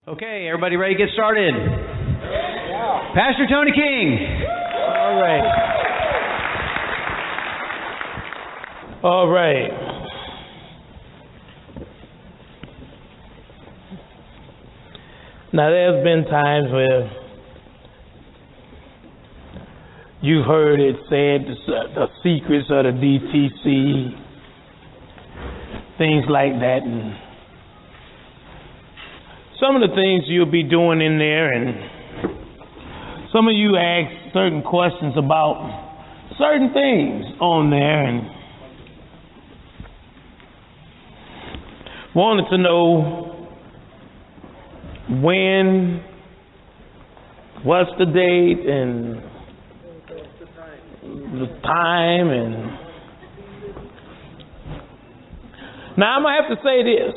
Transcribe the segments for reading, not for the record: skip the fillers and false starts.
Okay, everybody ready to get started? Yeah. Pastor Tony King. All right. All right. Now, there's been times where you've heard it said, the secrets of the DTC, things like that, and some of the things you'll be doing in there, and some of you ask certain questions about certain things on there, and wanted to know when, what's the date, and the time, and now I'm going to have to say this.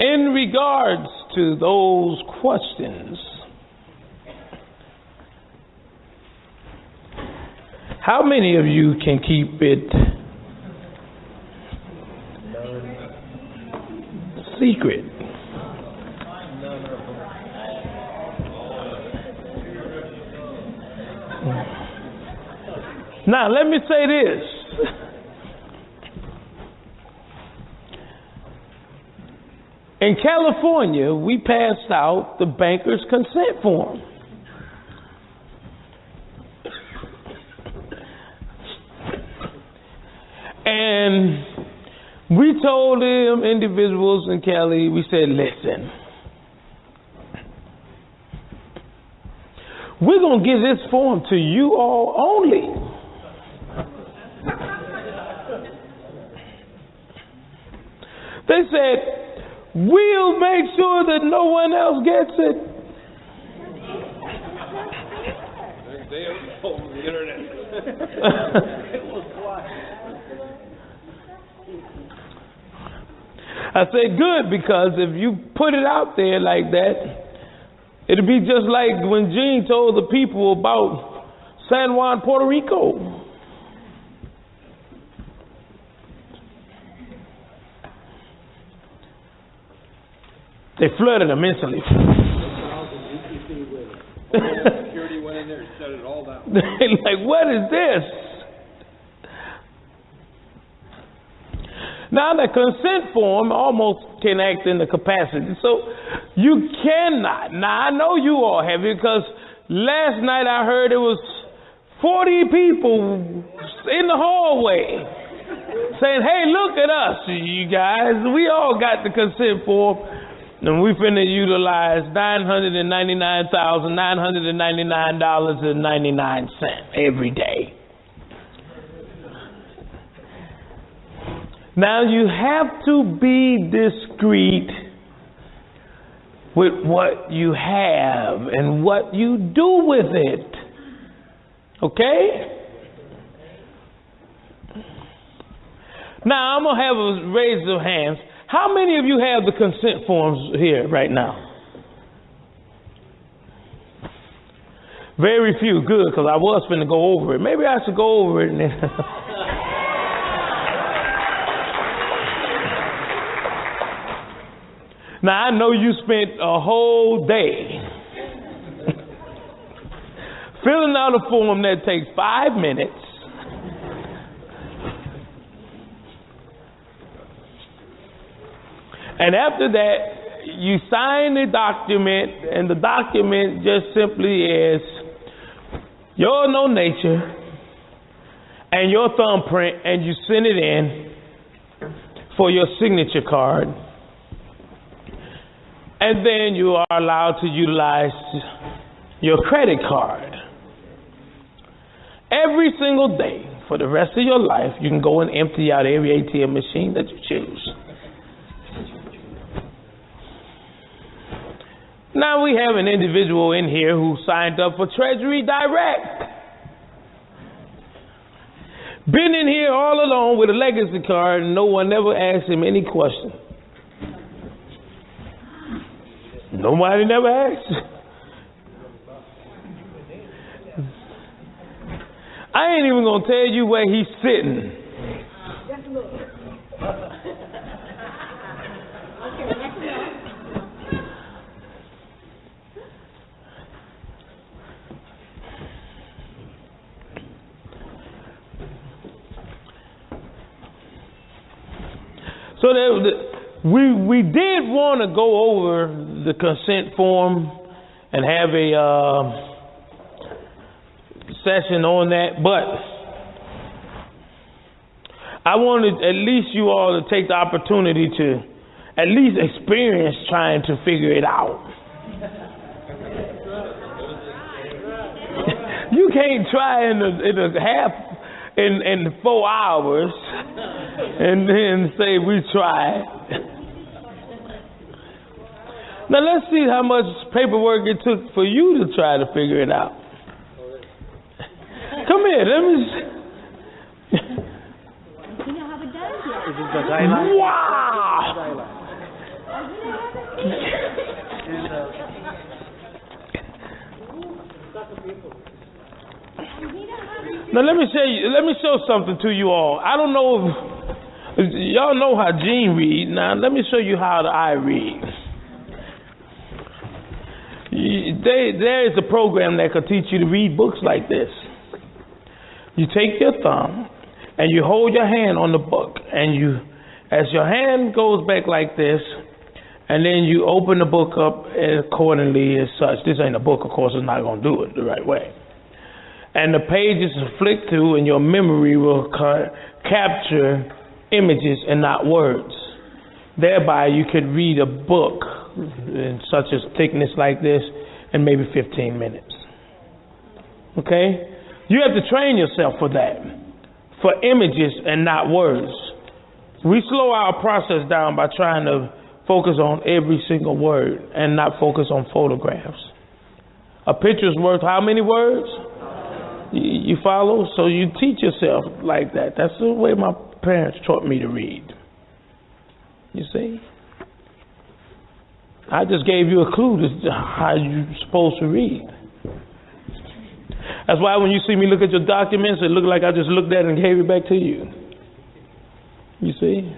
In regards to those questions, how many of you can keep it secret? Now, let me say this. In California, we passed out the banker's consent form. And we told them individuals in Cali, we said, listen, we're going to give this form to you all only. They said, we'll make sure that no one else gets it. They on the internet. I said good, because if you put it out there like that, it'll be just like when Gene told the people about San Juan, Puerto Rico. They flooded them instantly. Security went in there and shut it all down. They're like, what is this? Now, the consent form almost can act in the capacity. So you cannot. Now, I know you all have it, because last night I heard it was 40 people in the hallway saying, hey, look at us, you guys. We all got the consent form. And we finna utilize $999,999.99 every day. Now you have to be discreet with what you have and what you do with it. Okay? Now I'm gonna have a raise of hands. How many of you have the consent forms here right now? Very few. Good, because I was finna go over it. Maybe I should go over it. And then now, I know you spent a whole day filling out a form that takes 5 minutes. And after that, you sign the document, and the document just simply is your no nature and your thumbprint, and you send it in for your signature card. And then you are allowed to utilize your credit card. Every single day for the rest of your life, you can go and empty out every ATM machine that you choose. Now we have an individual in here who signed up for Treasury Direct. Been in here all alone with a legacy card, and no one ever asked him any question. Nobody never asked. I ain't even gonna tell you where he's sitting. we did want to go over the consent form and have a session on that, but I wanted at least you all to take the opportunity to at least experience trying to figure it out. You can't try in 4 hours and then say we tried. Now let's see how much paperwork it took for you to try to figure it out. Come here, let me see. Wow! Now let me show something to you all. I don't know if y'all know how Gene reads. Now let me show you how I read. There is a program that could teach you to read books like this. You take your thumb and you hold your hand on the book, and as your hand goes back like this, and then you open the book up accordingly as such. This ain't a book, of course, it's not going to do it the right way. And the pages are flicked through, and your memory will capture images and not words. Thereby, you could read a book in such a thickness like this in maybe 15 minutes. Okay? You have to train yourself for that, for images and not words. We slow our process down by trying to focus on every single word and not focus on photographs. A picture's worth how many words? You follow? So you teach yourself like that. That's the way my parents taught me to read. You see? I just gave you a clue to how you're supposed to read. That's why when you see me look at your documents, it looks like I just looked at it and gave it back to you. You see?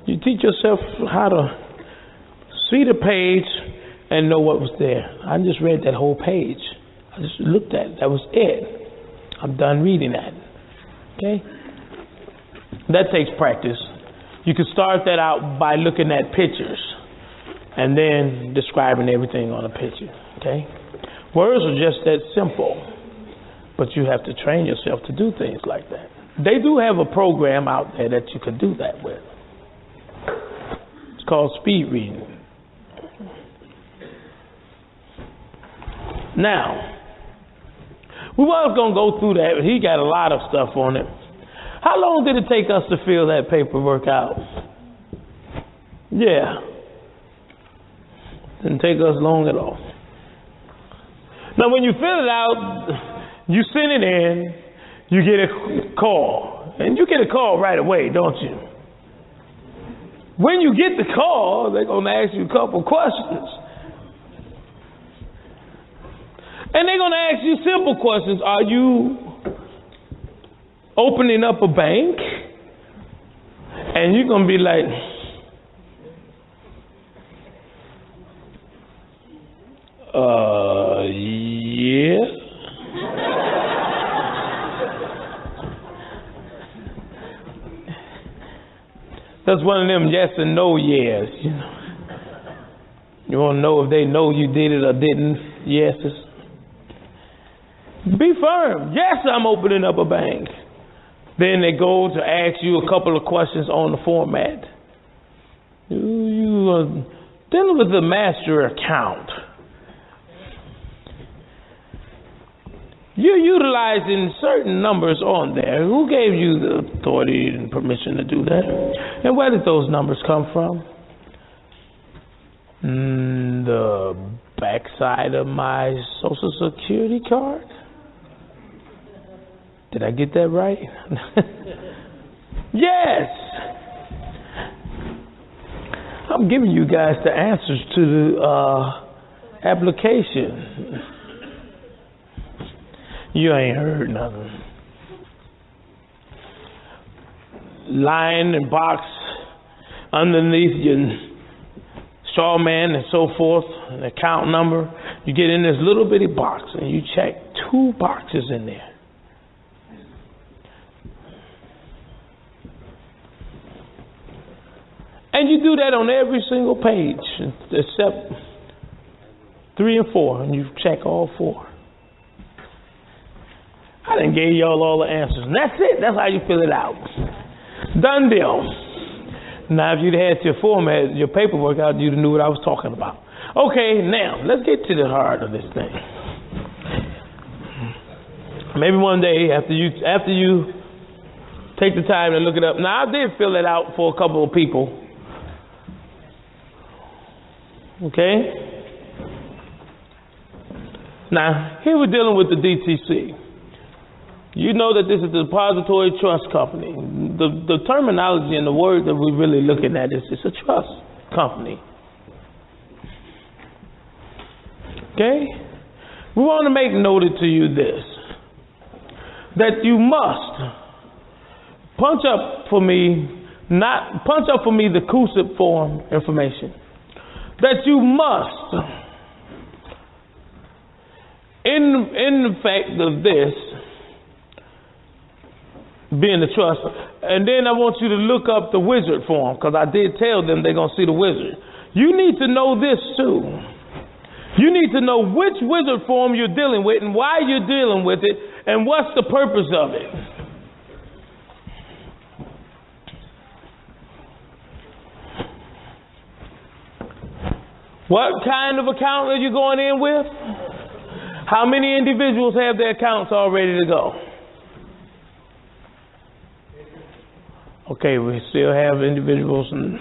You teach yourself how to see the page and know what was there. I just read that whole page. I just looked at it. That was it. I'm done reading that. Okay? That takes practice. You can start that out by looking at pictures and then describing everything on a picture. Okay? Words are just that simple, but you have to train yourself to do things like that. They do have a program out there that you can do that with. It's called speed reading. Now, we was going to go through that, but he got a lot of stuff on it. How long did it take us to fill that paperwork out? Yeah. Didn't take us long at all. Now, when you fill it out, you send it in, you get a call. And you get a call right away, don't you? When you get the call, they're going to ask you a couple questions. And they're going to ask you simple questions. Are you opening up a bank? And you're going to be like, yeah. That's one of them yes and no yes. You know. You want to know if they know you did it or didn't. Yeses. Be firm. Yes, I'm opening up a bank. Then they go to ask you a couple of questions on the format. You are dealing with the master account. You're utilizing certain numbers on there. Who gave you the authority and permission to do that? And where did those numbers come from? The backside of my Social Security card? Did I get that right? Yes! I'm giving you guys the answers to the application. You ain't heard nothing. Line and box underneath your straw man and so forth, an account number. You get in this little bitty box and you check 2 boxes in there. And you do that on every single page except 3 and 4, and you check all 4. I done gave y'all all the answers. And that's it. That's how you fill it out. Done deal. Now, if you'd had your format, your paperwork out, you'd have knew what I was talking about. Okay, now, let's get to the heart of this thing. Maybe one day, after you take the time to look it up. Now, I did fill it out for a couple of people. Okay? Now, here we're dealing with the DTC. You know that this is the Depository Trust Company. The terminology and the word that we're really looking at is it's a trust company. Okay? We want to make noted to you this, that you must punch up for me the CUSIP form information. That you must, in the fact of this, being the trust, and then I want you to look up the wizard form, because I did tell them they're going to see the wizard. You need to know this too. You need to know which wizard form you're dealing with and why you're dealing with it and what's the purpose of it. What kind of account are you going in with? How many individuals have their accounts all ready to go? Okay, we still have individuals, and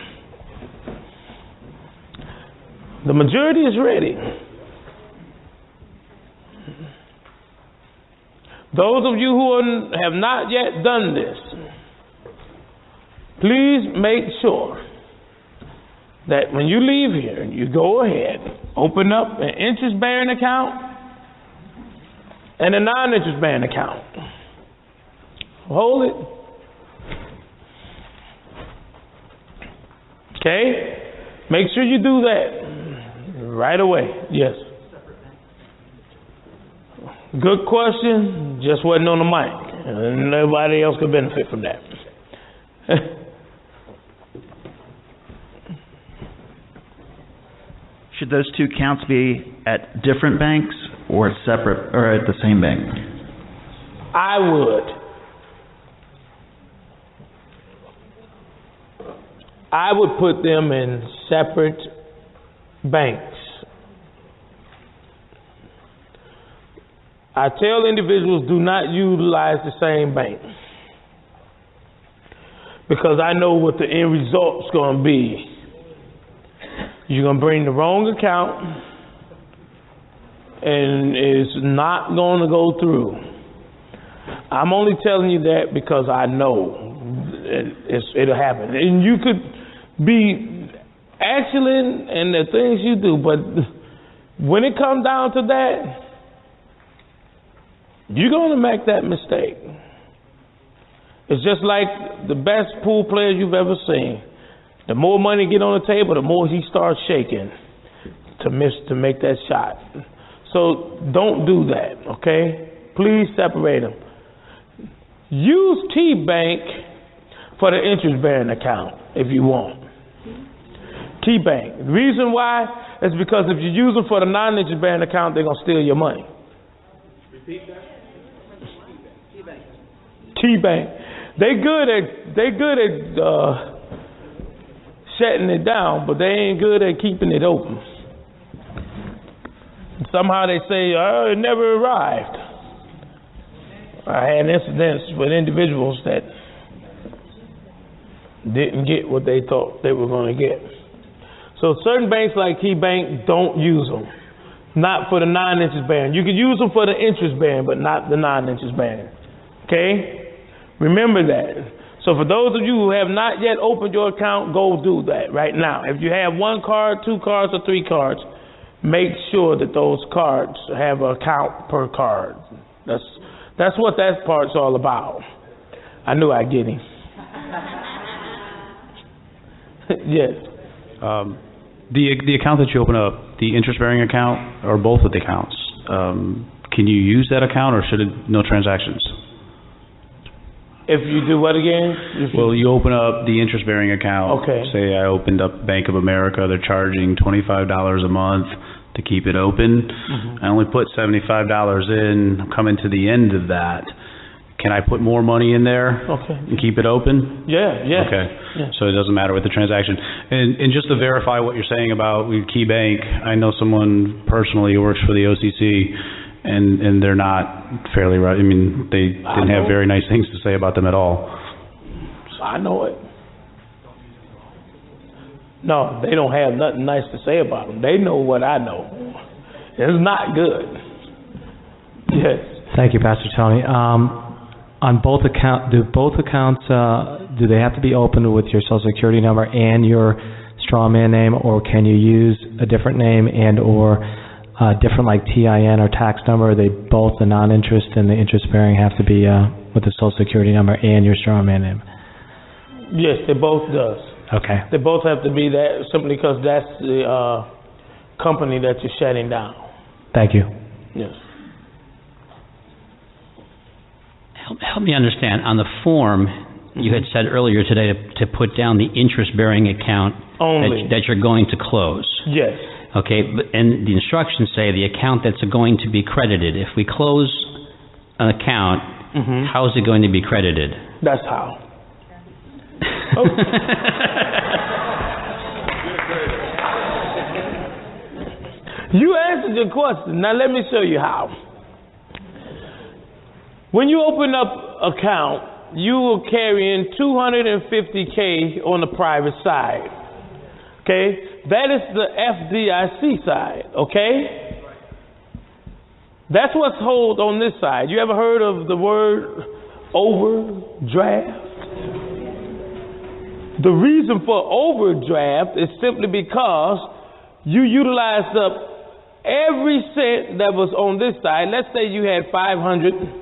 the majority is ready. Those of you who have not yet done this, please make sure that when you leave here, you go ahead, open up an interest-bearing account and a non-interest-bearing account. Hold it. Okay? Make sure you do that right away. Yes. Good question. Just wasn't on the mic. And nobody else could benefit from that. Should those two accounts be at different banks or at separate or at the same bank? I would put them in separate banks. I tell individuals do not utilize the same bank, because I know what the end result's going to be. You're going to bring the wrong account and it's not going to go through. I'm only telling you that because I know it'll happen. And you could be excellent in the things you do, but when it comes down to that, you're going to make that mistake. It's just like the best pool player you've ever seen. The more money get on the table, the more he starts shaking to make that shot. So don't do that, okay? Please separate them. Use T-Bank for the interest-bearing account if you want. T-Bank. The reason why is because if you use them for the non-interest-bearing account, they're going to steal your money. Repeat that. T-Bank. They good at shutting it down, but they ain't good at keeping it open. Somehow they say, oh, it never arrived. I had incidents with individuals that didn't get what they thought they were going to get. So certain banks like T-Bank, don't use them. Not for the non-interest bearing. You can use them for the interest bearing, but not the non-interest bearing. Okay? Remember that. So for those of you who have not yet opened your account, go do that right now. If you have 1 card, 2 cards, or 3 cards, make sure that those cards have an account per card. That's what that part's all about. I knew I'd get him. Yes. The account that you open up, the interest-bearing account, or both of the accounts, can you use that account, or should it no transactions? If you do what again? Well, you open up the interest-bearing account. Okay. Say I opened up Bank of America. They're charging $25 a month to keep it open. I only put $75 in. I'm coming to the end of that. Can I put more money in there and keep it open? Yeah. Okay. Yeah. So it doesn't matter with the transaction. And just to verify what you're saying about Key Bank, I know someone personally who works for the OCC, and they're not fairly right. I mean, they didn't have very nice things to say about them at all. I know it. No, they don't have nothing nice to say about them. They know what I know. It's not good. Yes. Thank you, Pastor Tony. On both accounts, do they have to be opened with your Social Security number and your straw man name, or can you use a different name and or different like TIN or tax number? Are they both the non-interest and the interest-bearing have to be with the Social Security number and your straw man name? Yes, they both does. Okay. They both have to be that simply because that's the company that you're shutting down. Thank you. Yes. Help me understand. On the form, you had said earlier today to put down the interest-bearing account Only. that you're going to close. Yes. Okay, and the instructions say the account that's going to be credited. If we close an account, how is it going to be credited? That's how. You answered your question. Now let me show you how. When you open up an account, you will carry in $250K on the private side. Okay? That is the FDIC side. Okay? That's what's held on this side. You ever heard of the word overdraft? The reason for overdraft is simply because you utilized up every cent that was on this side. Let's say you had $500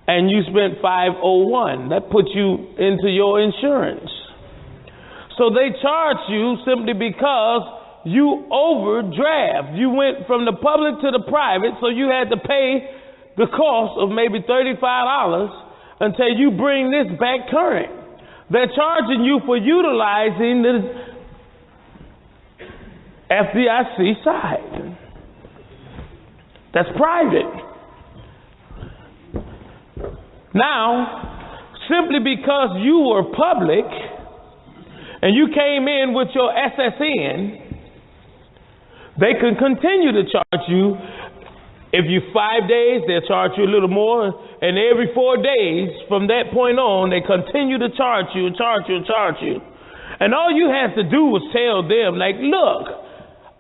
and you spent $501. That puts you into your insurance. So they charge you simply because you overdraft. You went from the public to the private, so you had to pay the cost of maybe $35 until you bring this back current. They're charging you for utilizing the FDIC side. That's private. Now, simply because you were public and you came in with your SSN, they can continue to charge you. If you 5 days, they'll charge you a little more. And every 4 days from that point on, they continue to charge you. And all you have to do was tell them, like, look,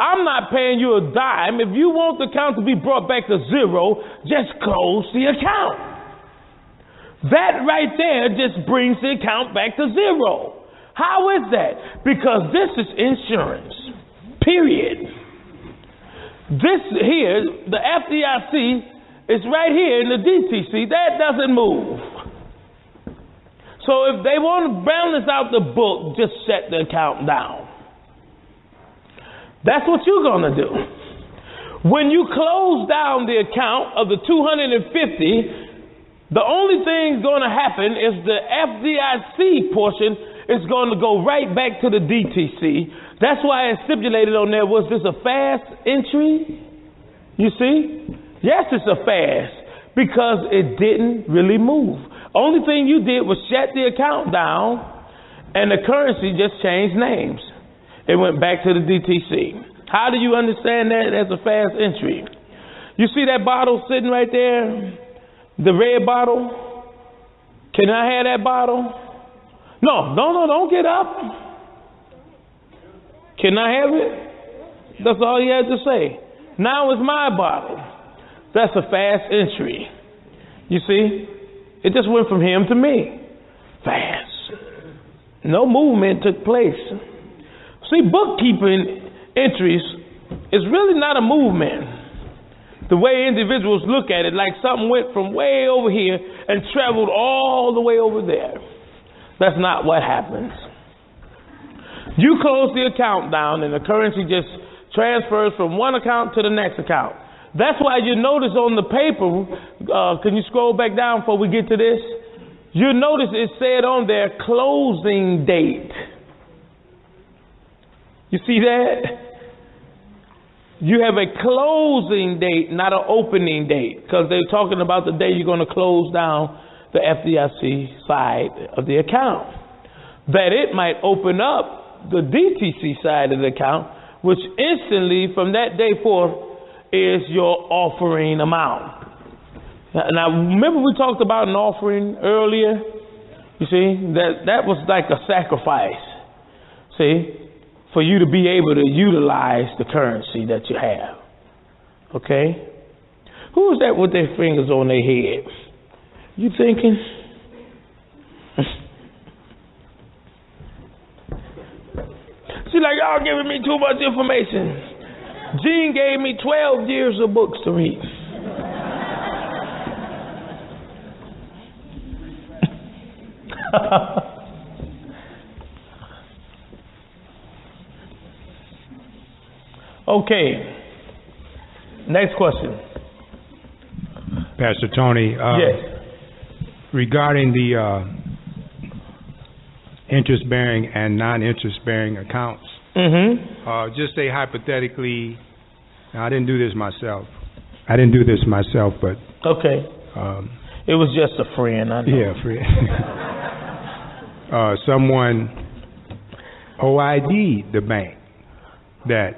I'm not paying you a dime. If you want the account to be brought back to zero, just close the account. That right there just brings the account back to zero. How is that? Because this is insurance, period. This here, the FDIC, is right here in the DTC. That doesn't move. So if they want to balance out the book, just shut the account down. That's what you're going to do. When you close down the account of the 250, the only thing going to happen is the FDIC portion is going to go right back to the DTC. That's why it's stipulated on there, was this a fast entry? You see? Yes, it's a fast, because it didn't really move. Only thing you did was shut the account down, and the currency just changed names. It went back to the DTC. How do you understand that as a fast entry? You see that bottle sitting right there? The red bottle? Can I have that bottle? No, don't get up. Can I have it? That's all he had to say. Now it's my bottle. That's a fast entry. You see? It just went from him to me. Fast. No movement took place. See, bookkeeping entries is really not a movement. The way individuals look at it, like something went from way over here and traveled all the way over there. That's not what happens. You close the account down and the currency just transfers from one account to the next account. That's why you notice on the paper, can you scroll back down before we get to this? You notice it said on there closing date. You see that? You have a closing date, not an opening date, because they're talking about the day you're going to close down the FDIC side of the account. That it might open up the DTC side of the account, which instantly from that day forth is your offering amount. Now remember we talked about an offering earlier? You see, that was like a sacrifice. See? For you to be able to utilize the currency that you have. Okay? Who is that with their fingers on their head? You thinking? She's like, y'all giving me too much information. Gene gave me 12 years of books to read. Okay. Next question. Pastor Tony. Yes. Regarding the interest-bearing and non-interest-bearing accounts. Mm-hmm. Just say hypothetically, I didn't do this myself, but... Okay. It was just a friend, I know. Yeah, friend. Someone OID'd the bank that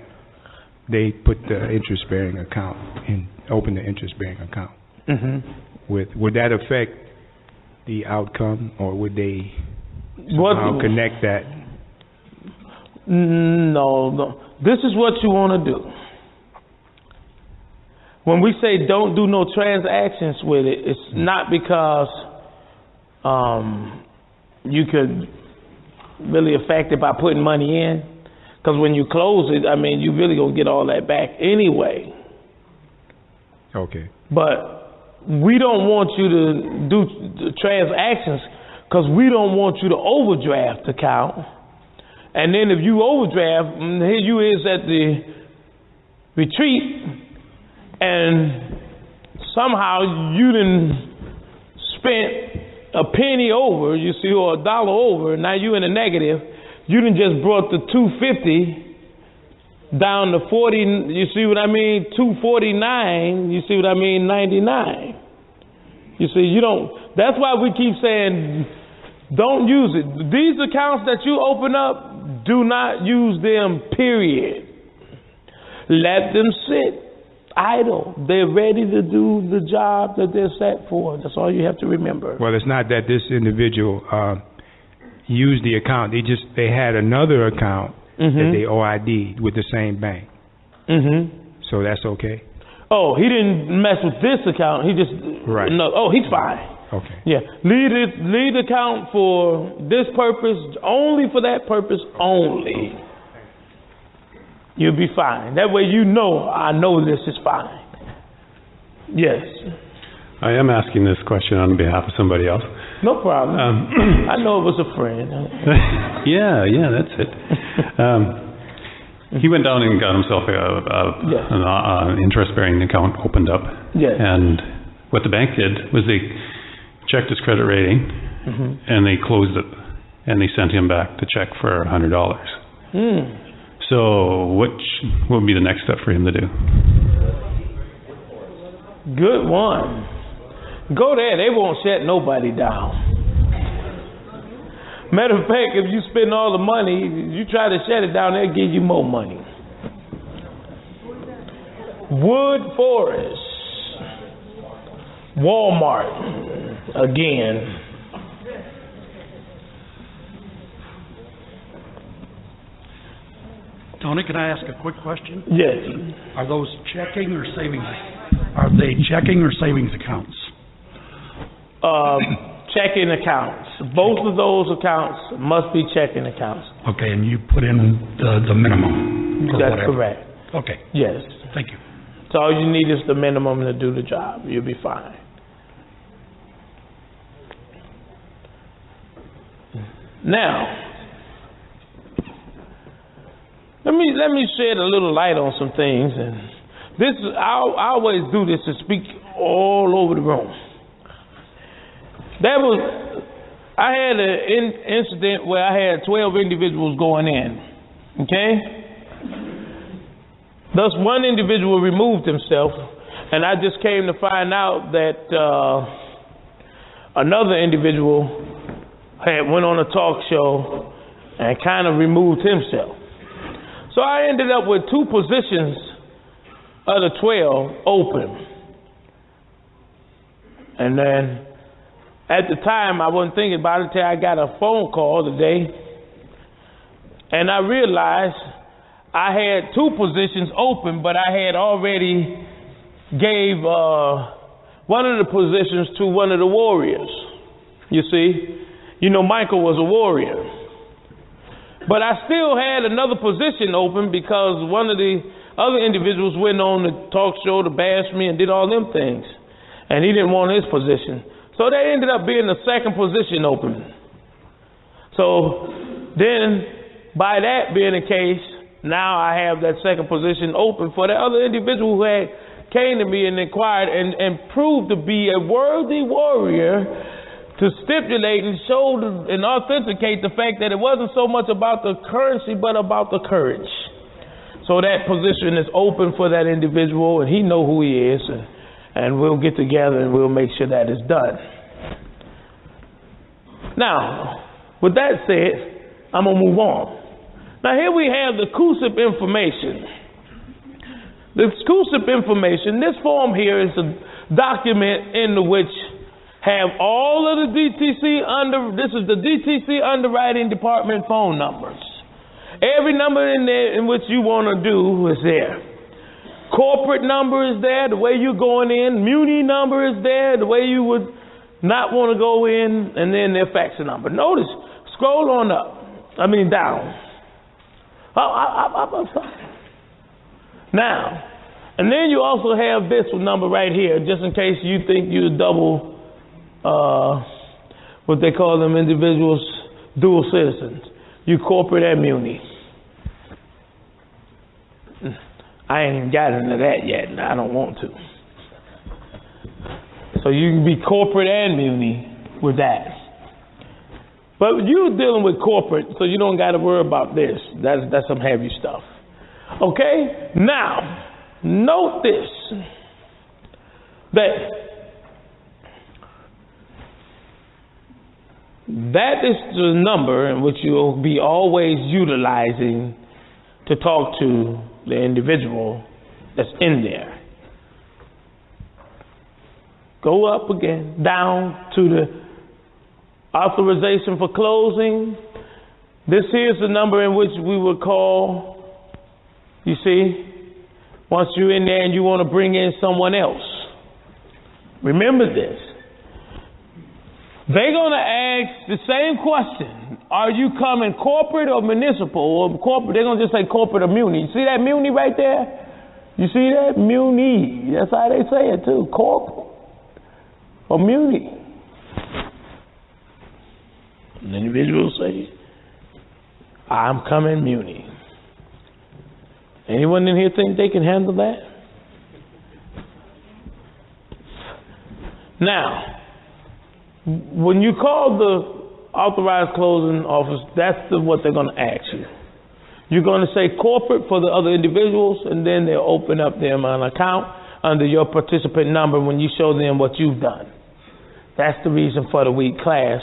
they put the interest-bearing account and open the interest-bearing account. Mm-hmm. Would that affect the outcome, or would they somehow connect that? No. This is what you want to do. When we say don't do no transactions with it, it's not because you could really affect it by putting money in. Because when you close it, I mean, you really gonna get all that back anyway. Okay. But we don't want you to do the transactions because we don't want you to overdraft the account. And then if you overdraft, here you is at the retreat, and somehow you done spent a penny over, you see, or $1 over, now you in the negative. You done just brought the $250 down to 40, you see what I mean? 249, you see what I mean? 99. You see, you don't, that's why we keep saying, don't use it. These accounts that you open up, do not use them, period. Let them sit idle. They're ready to do the job that they're set for. That's all you have to remember. Well, it's not that this individual used the account. They had another account that they OID'd with the same bank. Mm-hmm. So that's okay? Oh, he didn't mess with this account. He just... Right. No. Oh, he's fine. Okay. Yeah. Leave the account for this purpose, only for that purpose only. You'll be fine. That way you know, I know this is fine. Yes. I am asking this question on behalf of somebody else. No problem. I know it was a friend. Yeah, that's it. He went down and got himself an interest-bearing account opened up. Yes. And what the bank did was they checked his credit rating, and they closed it, and they sent him back the check for $100. So what would be the next step for him to do? Good one. Go there. They won't shut nobody down. Matter of fact, if you spend all the money, you try to shut it down, they'll give you more money. Wood Forest. Walmart. Again. Tony, can I ask a quick question? Yes. Are those checking or savings? Are they checking or savings accounts? Checking accounts. Both of those accounts must be checking accounts. Okay, and you put in the minimum. That's whatever. correct. Okay. Yes. Thank you. So all you need is the minimum to do the job. You'll be fine. Now, let me shed a little light on some things, and this I always do this to speak all over the room. There was I had an incident where I had 12 individuals going in. Okay? Thus, one individual removed himself, and I just came to find out that another individual had went on a talk show and kind of removed himself. So I ended up with 2 positions of the 12 open. And then at the time, I wasn't thinking about it until I got a phone call today. And I realized I had 2 positions open, but I had already gave one of the positions to one of the warriors. You see? You know, Michael was a warrior. But I still had another position open because one of the other individuals went on the talk show to bash me and did all them things. And he didn't want his position. So that ended up being the second position open. So then, by that being the case, now I have that second position open for the other individual who had came to me and inquired and proved to be a worthy warrior to stipulate and show and authenticate the fact that it wasn't so much about the currency but about the courage. So that position is open for that individual, and he know who he is, and we'll get together and we'll make sure that is done. Now, with that said, I'm going to move on. Now here we have the CUSIP information. The CUSIP information, this form here is a document in which have all of the this is the DTC underwriting department phone numbers. Every number in there in which you want to do is there. Corporate number is there, the way you're going in. Muni number is there, the way you would not want to go in, and then their fax number. Notice, scroll on down. Now, and then you also have this number right here, just in case you think you're double, what they call them individuals, dual citizens. You corporate and muni. I ain't even got into that yet, and I don't want to. So you can be corporate and muni with that. But you're dealing with corporate, so you don't got to worry about this. That's some heavy stuff. Okay? Now, note this. That is the number in which you'll be always utilizing to talk to the individual that's in there. Go up again, down to the authorization for closing. This here's the number in which we would call, you see, once you're in there and you want to bring in someone else. Remember this. They're going to ask the same question. Are you coming corporate or municipal or corporate? They're going to just say corporate or muni. You see that muni right there? You see that? Muni. That's how they say it too. Corporate or muni. An individual say, I'm coming muni. Anyone in here think they can handle that? Now, when you call the authorized closing office, that's what they're going to ask you. You're going to say corporate for the other individuals, and then they'll open up them an account under your participant number when you show them what you've done. That's the reason for the week class.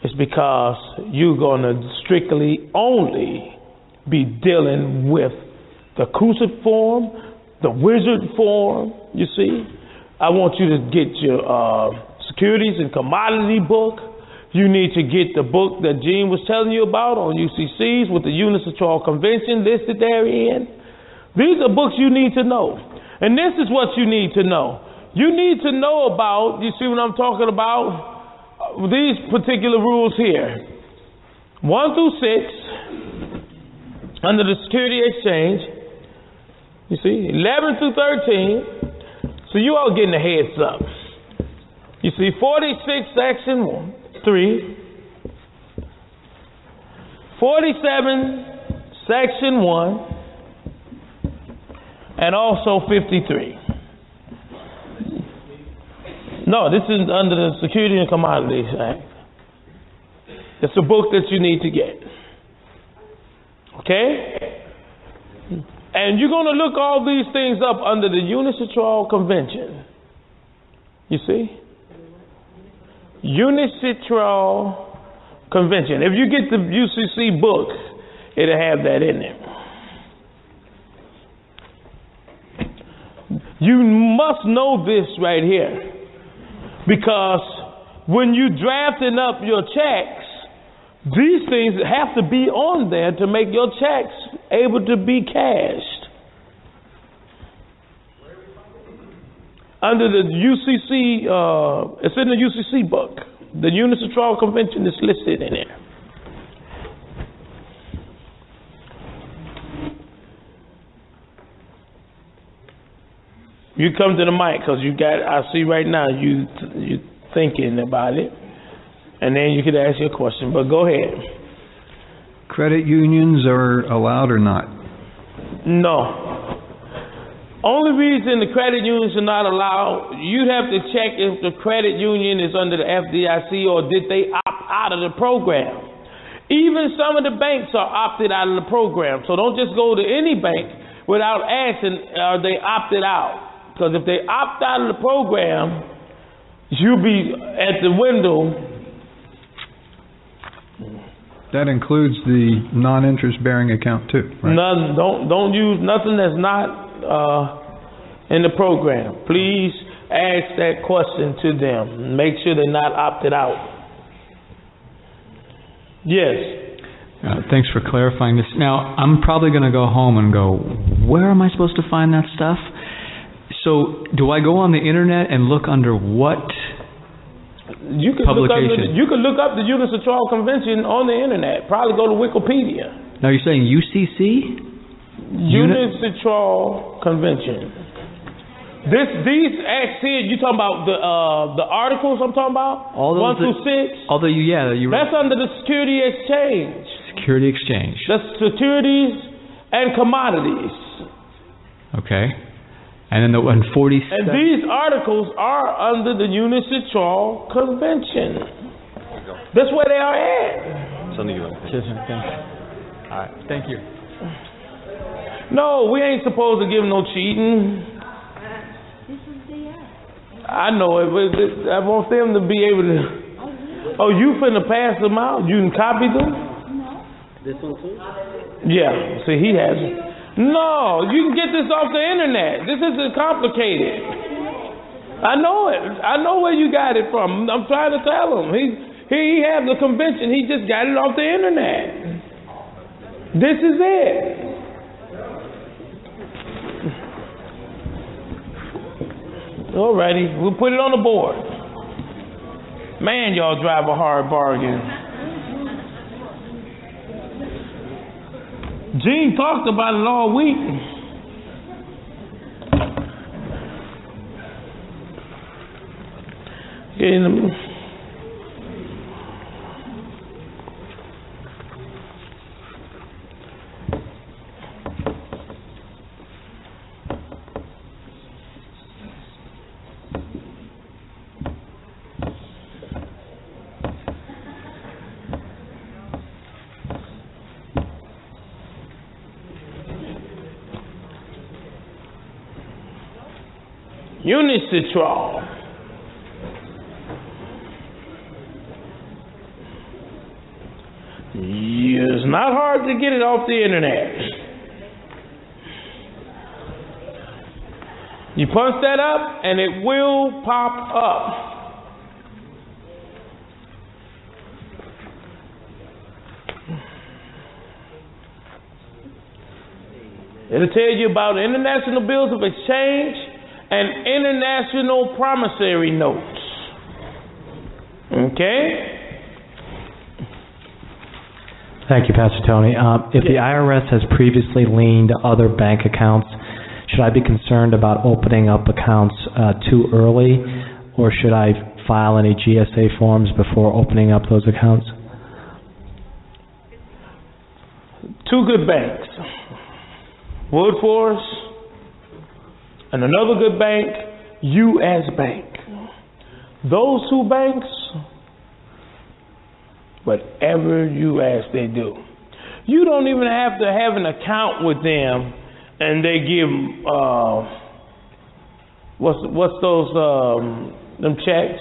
It's because you're going to strictly only be dealing with the CUSIP form, the wizard form, you see. I want you to get your securities and commodity book. You need to get the book that Gene was telling you about on UCCs with the Unisatol Convention listed therein. These are books you need to know. And this is what you need to know. You need to know about, you see what I'm talking about? These particular rules here. 1 through 6 under the Security Exchange. You see, 11 through 13. So you all getting a heads up. You see, 46 section 3, 47 section 1, and also 53. No, this is under the Security and Commodities Act. It's a book that you need to get. Okay? And you're going to look all these things up under the Unicitral Convention. You see? Unicitral Convention. If you get the UCC book, it'll have that in there. You must know this right here. Because when you drafting up your checks, these things have to be on there to make your checks able to be cashed. Under the UCC, it's in the UCC book. The Unicitral Convention is listed in there. You come to the mic because you got. I see right now you thinking about it, and then you could ask your question. But go ahead. Credit unions are allowed or not? No. Only reason the credit unions are not allowed, you'd have to check if the credit union is under the FDIC or did they opt out of the program. Even some of the banks are opted out of the program. So don't just go to any bank without asking, are they opted out? Because if they opt out of the program, you'll be at the window. That includes the non-interest bearing account too, right? Don't use nothing that's not in the program. Please ask that question to them. Make sure they're not opted out. Yes. Thanks for clarifying this. Now, I'm probably going to go home and go, where am I supposed to find that stuff? So, do I go on the internet and look under what publication? You can look up the Unicitral Convention on the internet. Probably go to Wikipedia. Now, you're saying UCC? Unicitral Convention. These acts here, you talking about the articles I'm talking about? All those 1 through 6? Although that's under the Security Exchange. Security Exchange. That's securities and commodities. Okay. And then the 147. And these articles are under the Unicitral Convention. That's where they are at. All right. Thank you. No, we ain't supposed to give no cheating. I know it, but I want them to be able to. Oh, you finna pass them out? You can copy them? This one too? Yeah. See, he has it. No, you can get this off the internet. This isn't complicated. I know it. I know where you got it from. I'm trying to tell him. He has the convention. He just got it off the internet. This is it. Alrighty, we'll put it on the board. Man, y'all drive a hard bargain. Gene talked about it all week. Unicitral. It's not hard to get it off the internet. You punch that up and it will pop up. It'll tell you about international bills of exchange and international promissory notes. Okay? Thank you, Pastor Tony. If the IRS has previously liened other bank accounts, should I be concerned about opening up accounts too early, or should I file any GSA forms before opening up those accounts? Two good banks. Woodforce and another good bank, U.S. Bank. Those two banks Whatever you ask, they do. You don't even have to have an account with them, and they give what's those them checks,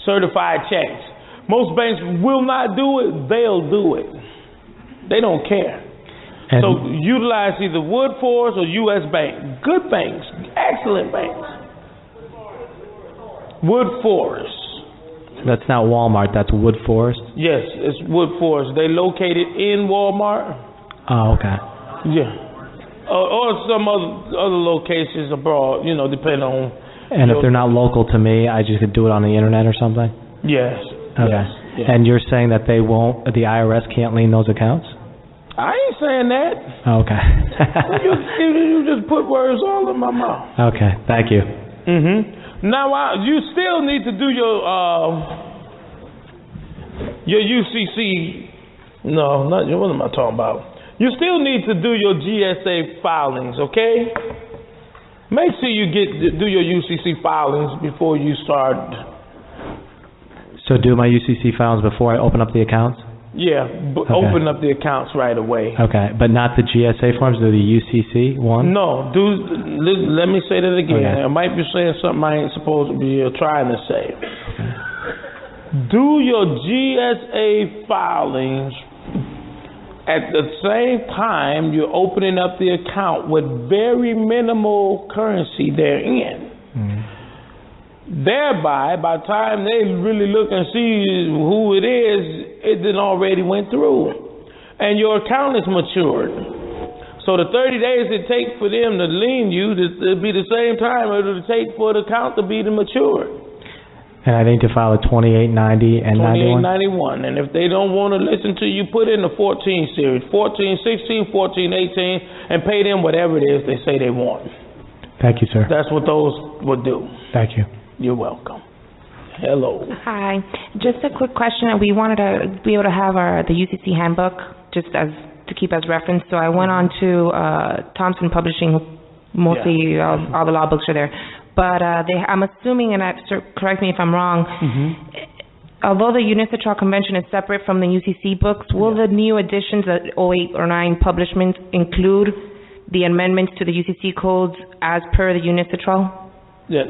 certified checks. Most banks will not do it. They'll do it. They don't care. And So utilize either Woodforest or U.S. Bank. Good banks, excellent banks. Woodforest. that's not Walmart, that's Wood Forest? Yes, it's Woodforest. They located in Walmart. Oh, okay. Yeah. Or some other locations abroad, depending on. And if they're not local to me, I just could do it on the internet or something? Yes. Okay. Yes, yes. And you're saying that the IRS can't lien those accounts? I ain't saying that. Oh, okay. You just put words all in my mouth. Okay, thank you. Now, you still need to do your UCC. No, not what am I talking about? You still need to do your GSA filings, okay? Make sure you do your UCC filings before you start. So do my UCC files before I open up the accounts? Yeah, open up the accounts right away. Okay, but not the GSA forms, do the UCC one? No, let me say that again. Okay. I might be saying something I ain't supposed to be trying to say. Okay. Do your GSA filings at the same time you're opening up the account with very minimal currency therein. Thereby, by the time they really look and see who it is, it then already went through. And your account is matured. So the 30 days it takes for them to lien you, it'll be the same time it'll take for the account to be matured. And I need to file a 2890 and 91? 2891. And if they don't want to listen to you, put in the 14 series, 1416, 1418, and pay them whatever it is they say they want. Thank you, sir. That's what those would do. Thank you. You're welcome. Hello. Hi. Just a quick question. We wanted to be able to have the UCC handbook just to keep as reference. So I went on to Thompson Publishing. Mostly all the law books are there. But I'm assuming, and correct me if I'm wrong, although the UNICITRAL Convention is separate from the UCC books, will the new editions, the 08 or 9 publishments, include the amendments to the UCC codes as per the UNICITRAL? Yeah,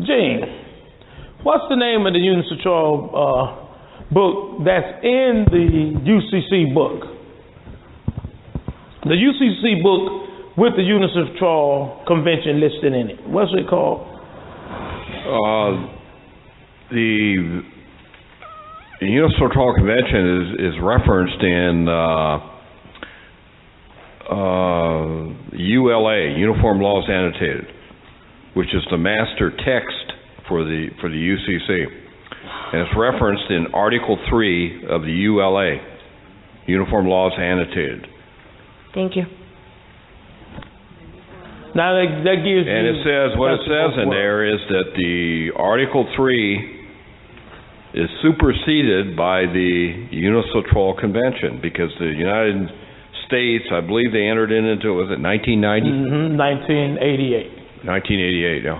Jane, what's the name of the UNICITRAL book that's in the UCC book? The UCC book with the UNICITRAL Convention listed in it. What's it called? The UNICITRAL Convention is referenced in ULA, Uniform Laws Annotated, which is the master text for the UCC. And it's referenced in Article 3 of the ULA, Uniform Laws Annotated. Thank you. Now that gives and you... it says, what it says in there is that the Article 3 is superseded by the UNICITRAL Convention because the United States, I believe they entered into, was it 1990? 1988. 1988, yeah.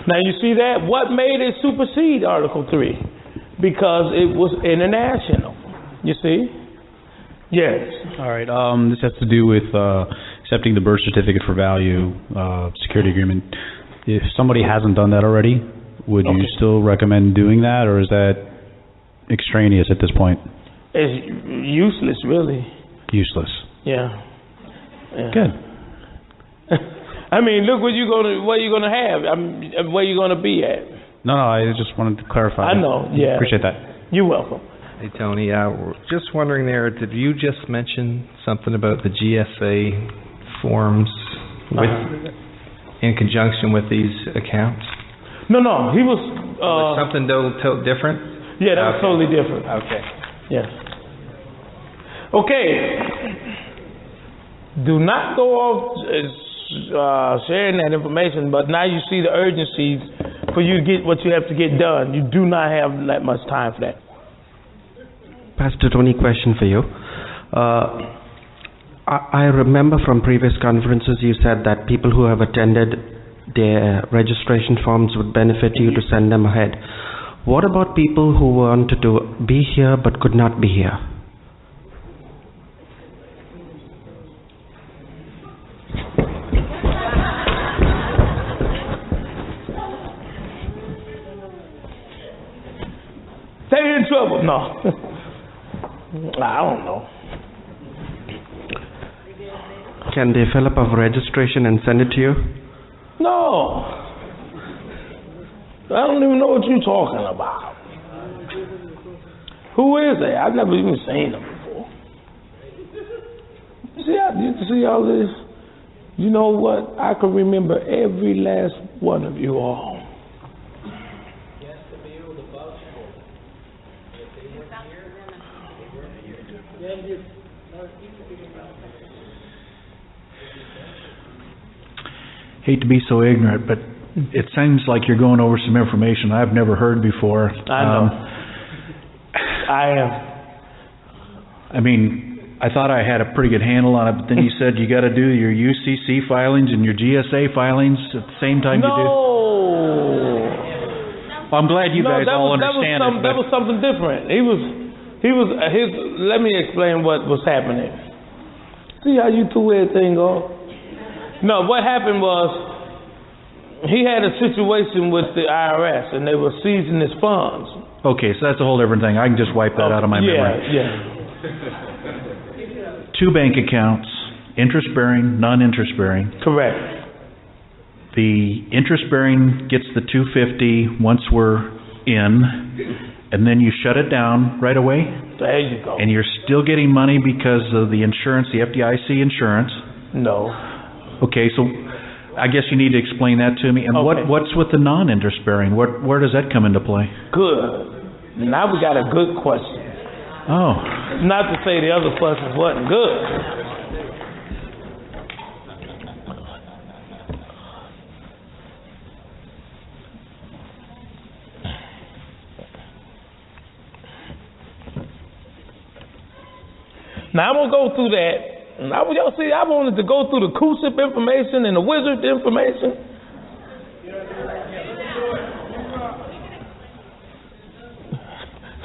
Now you see that? What made it supersede Article 3? Because it was international. You see? Yes. All right. This has to do with accepting the birth certificate for value security agreement. If somebody hasn't done that already, would you still recommend doing that, or is that extraneous at this point? It's useless, really. Useless. Yeah. Good. I mean, look what you're gonna have. Where you're gonna be at. No, I just wanted to clarify. I know. Yeah. Appreciate that. You're welcome. Hey Tony, just wondering there, did you just mention something about the GSA forms in conjunction with these accounts? No, he was... something different? Yeah, that was totally different. Okay. Yes. Okay. Do not go off sharing that information, but now you see the urgency for you to get what you have to get done. You do not have that much time for that. Pastor Tony, question for you. I remember from previous conferences you said that people who have attended their registration forms would benefit you to send them ahead. What about people who wanted to be here but could not be here? They in trouble? No. I don't know. Can they fill up a registration and send it to you? No. I don't even know what you're talking about. Who is they? I've never even seen them before. You see all this? You know what? I can remember every last one of you all. Hate to be so ignorant, but it seems like you're going over some information I've never heard before. I know. I am. I mean, I thought I had a pretty good handle on it, but then you said you got to do your UCC filings and your GSA filings at the same time you do. Well, I'm glad you guys all understand it. That was something different. Let me explain what was happening. See how you two everything go? No, what happened was he had a situation with the IRS and they were seizing his funds. Okay, so that's a whole different thing. I can just wipe that out of my memory. Yeah. 2 bank accounts, interest-bearing, non-interest-bearing. Correct. The interest-bearing gets the $250 once we're in, and then you shut it down right away. There you go. And you're still getting money because of the insurance, the FDIC insurance. No. Okay, so I guess you need to explain that to me. And what's with the non-interest-bearing? Where does that come into play? Good. Now we got a good question. Oh. Not to say the other questions wasn't good. Now I'm gonna go through that. Now y'all see, I wanted to go through the CUSIP information and the wizard information.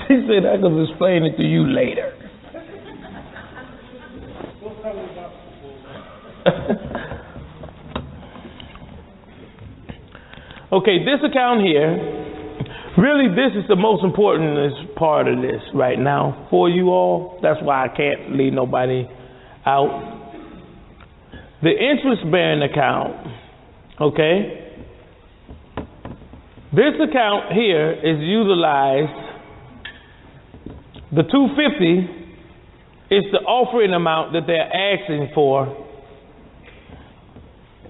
She said I could explain it to you later. Okay, this account here, really this is the most important part of this right now for you all. That's why I can't leave nobody out. The interest-bearing account, okay? This account here is utilized. The $250 is the offering amount that they're asking for,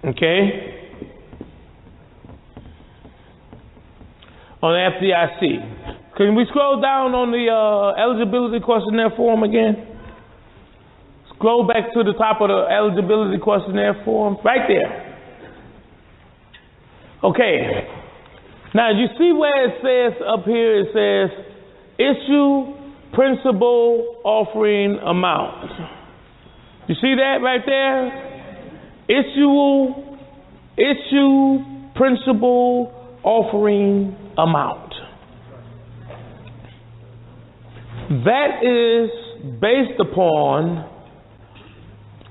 okay? On the FDIC. Can we scroll down on the eligibility questionnaire form again? Scroll back to the top of the eligibility questionnaire form. Right there. Okay. Now you see where it says up here, it says issue principal offering amount. You see that right there? Issue principal offering amount. That is based upon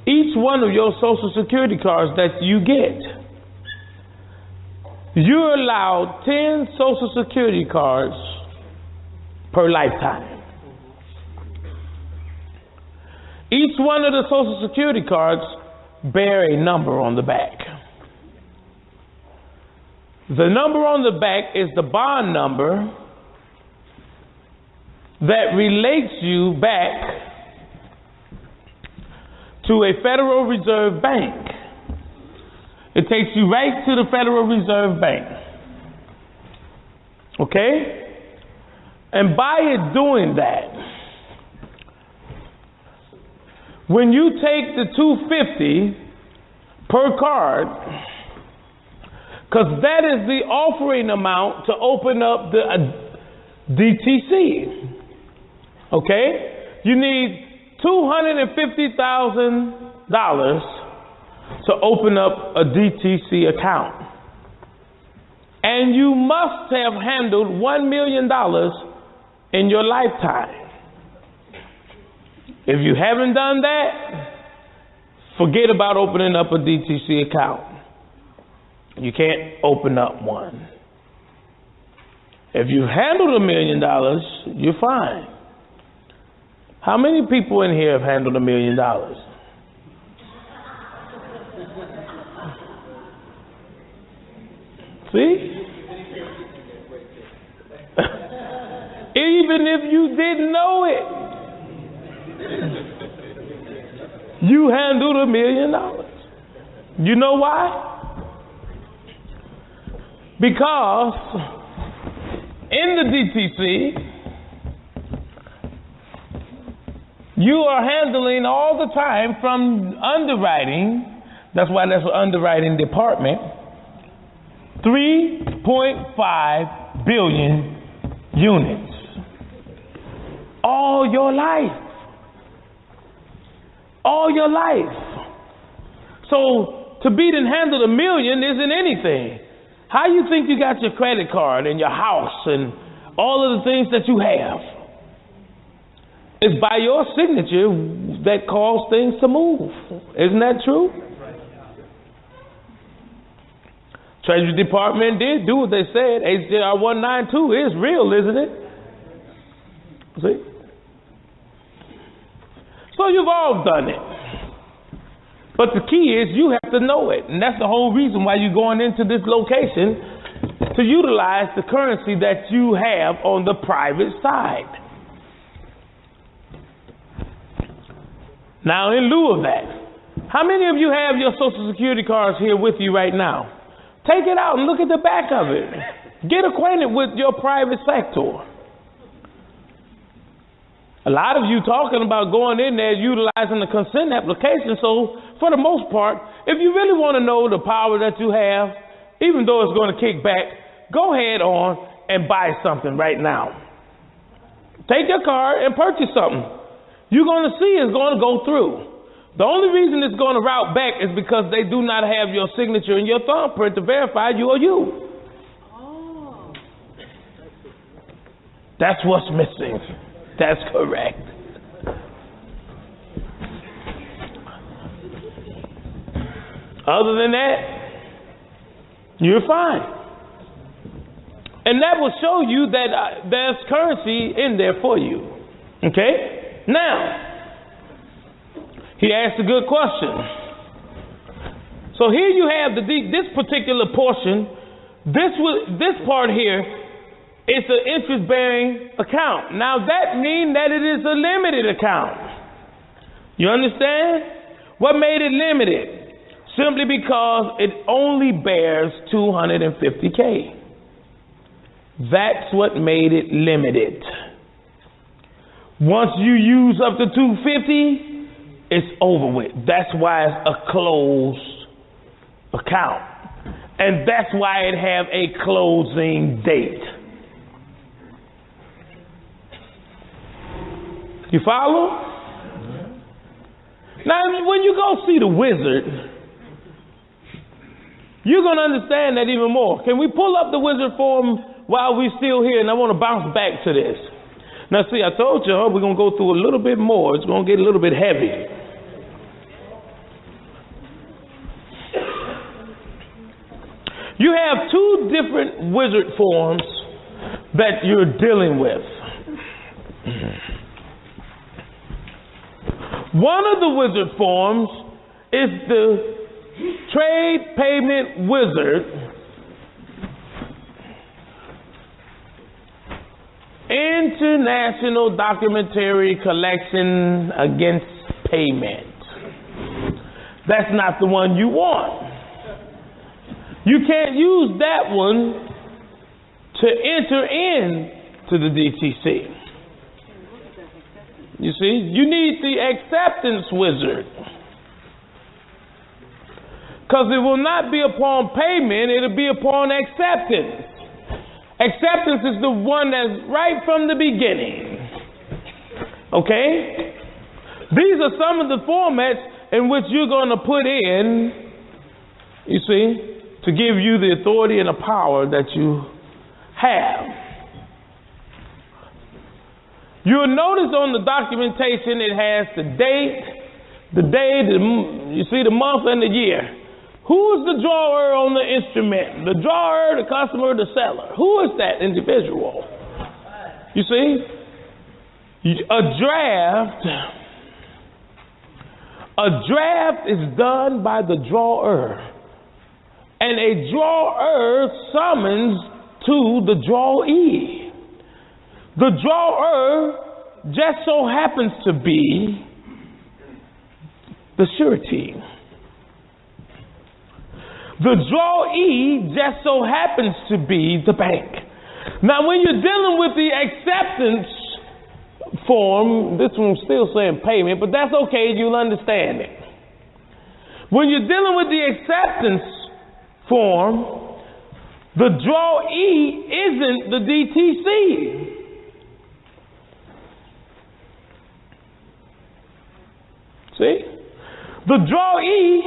each one of your Social Security cards that you get. You're allowed 10 Social Security cards per lifetime. Each one of the Social Security cards bear a number on the back. The number on the back is the bond number that relates you back to a Federal Reserve Bank. It takes you right to the Federal Reserve Bank. Okay? And by it doing that, when you take the $250 per card, because that is the offering amount to open up the DTC. Okay? You need $250,000 to open up a DTC account. And you must have handled $1 million in your lifetime. If you haven't done that, forget about opening up a DTC account. You can't open up one. If you've handled $1 million, you're fine. How many people in here have handled $1 million? See? Even if you didn't know it, you handled $1 million. You know why? Because in the DTC, you are handling all the time from underwriting, that's why that's an underwriting department, 3.5 billion units. All your life. All your life. So to beat and handle $1 million isn't anything. How you think you got your credit card and your house and all of the things that you have? It's by your signature that cause things to move. Isn't that true? Treasury Department did do what they said. HJR 192 is real, isn't it? See? So you've all done it. But the key is you have to know it. And that's the whole reason why you're going into this location, to utilize the currency that you have on the private side. Now, in lieu of that, how many of you have your Social Security cards here with you right now? Take it out and look at the back of it. Get acquainted with your private sector. A lot of you talking about going in there utilizing the consent application. So for the most part, if you really want to know the power that you have, even though it's going to kick back, go ahead on and buy something right now. Take your card and purchase something. You're going to see it's going to go through. The only reason it's going to route back is because they do not have your signature and your thumbprint to verify you are you. Oh. That's what's missing. That's correct. Other than that, you're fine. And that will show you that there's currency in there for you. Okay? Now, he asked a good question. So here you have this particular portion. This part here is an interest-bearing account. Now that means that it is a limited account. You understand? What made it limited? Simply because it only bears $250K. That's what made it limited. Once you use up to $250, it's over with. That's why it's a closed account. And that's why it have a closing date. You follow? Now, when you go see the wizard, you're going to understand that even more. Can we pull up the wizard form while we're still here? And I want to bounce back to this. Now, see, I told you we're going to go through a little bit more. It's going to get a little bit heavy. You have two different wizard forms that you're dealing with. One of the wizard forms is the Trade Payment Wizard International Documentary Collection Against Payment. That's not the one you want. You can't use that one to enter in to the DTC. You see, you need the acceptance wizard. Because it will not be upon payment, it'll be upon acceptance. Acceptance is the one that's right from the beginning. Okay? These are some of the formats in which you're going to put in, you see, to give you the authority and the power that you have. You'll notice on the documentation it has the date, you see the month and the year. Who is the drawer on the instrument? The drawer, the customer, the seller. Who is that individual? You see? A draft is done by the drawer. And a drawer summons to the drawee. The drawer just so happens to be the surety. The drawee just so happens to be the bank. Now, when you're dealing with the acceptance form, this one's still saying payment, but that's okay, you'll understand it. When you're dealing with the acceptance form, the drawee isn't the DTC. See? The drawee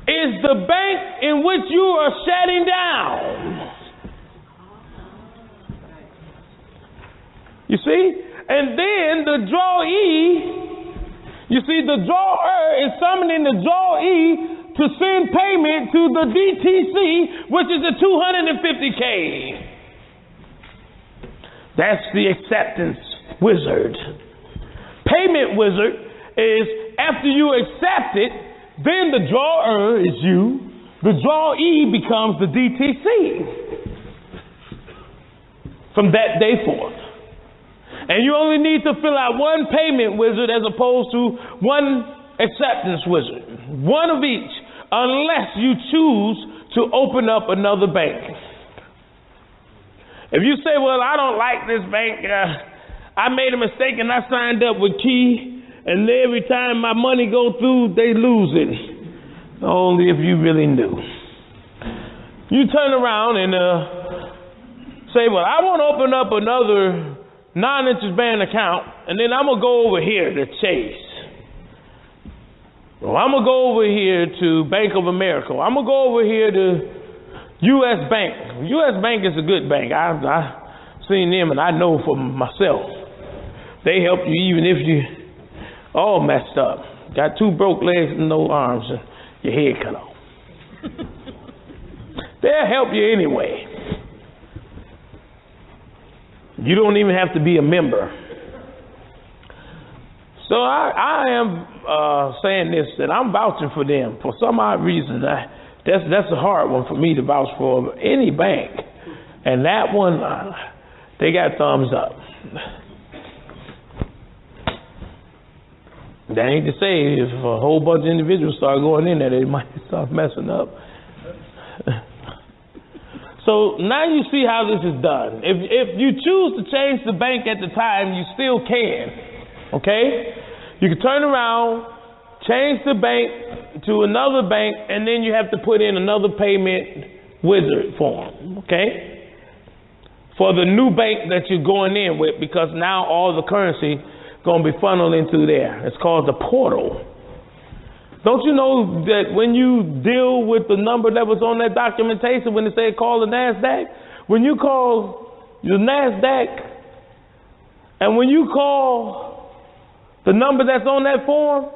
is the bank in which you are shutting down. You see? And then the drawee, you see, the drawer is summoning the drawee to send payment to the DTC, which is the 250K. That's the acceptance wizard. Payment wizard is after you accept it, then the drawer is you. The drawee becomes the DTC from that day forth. And you only need to fill out one payment wizard as opposed to one acceptance wizard. One of each, unless you choose to open up another bank. If you say, well, I don't like this bank, I made a mistake and I signed up with Key, and every time my money go through, they lose it. Only if you really knew. You turn around and say, well, I want to open up another non-interest bearing account, and then I'm going to go over here to Chase. Well, I'm going to go over here to Bank of America. I'm going to go over here to U.S. Bank. U.S. Bank is a good bank. I've seen them, and I know for myself. They help you even if you all messed up. Got 2 broke legs and no arms, and your head cut off. They'll help you anyway. You don't even have to be a member. So I am saying this, that I'm vouching for them. For some odd reason, that's a hard one for me to vouch for any bank. And that one, they got thumbs up. That ain't to say if a whole bunch of individuals start going in there, they might start messing up. So now you see how this is done. If you choose to change the bank at the time, you still can. Okay? You can turn around, change the bank to another bank, and then you have to put in another payment wizard form. Okay? For the new bank that you're going in with, because now all the currency going to be funneling through there. It's called the portal. Don't you know that when you deal with the number that was on that documentation when it said call the NASDAQ, when you call the NASDAQ and when you call the number that's on that form,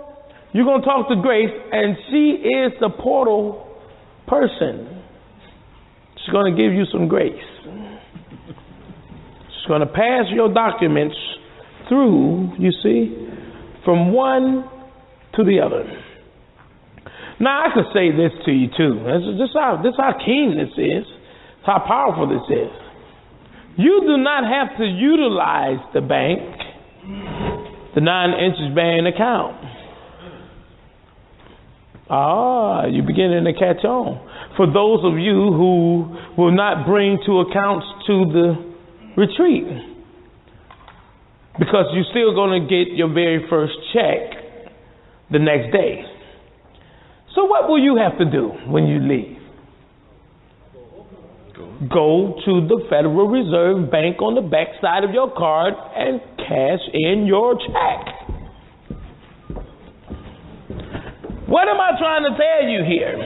you're going to talk to Grace, and she is the portal person. She's going to give you some grace. She's going to pass your documents through, you see, from one to the other. Now, I could say this to you, too. This is how keen this is. How powerful this is. You do not have to utilize the bank, the non-interest bearing account. You're beginning to catch on. For those of you who will not bring 2 accounts to the retreat, because you're still going to get your very first check the next day. So what will you have to do when you leave? Go to the Federal Reserve Bank on the back side of your card and cash in your check. What am I trying to tell you here?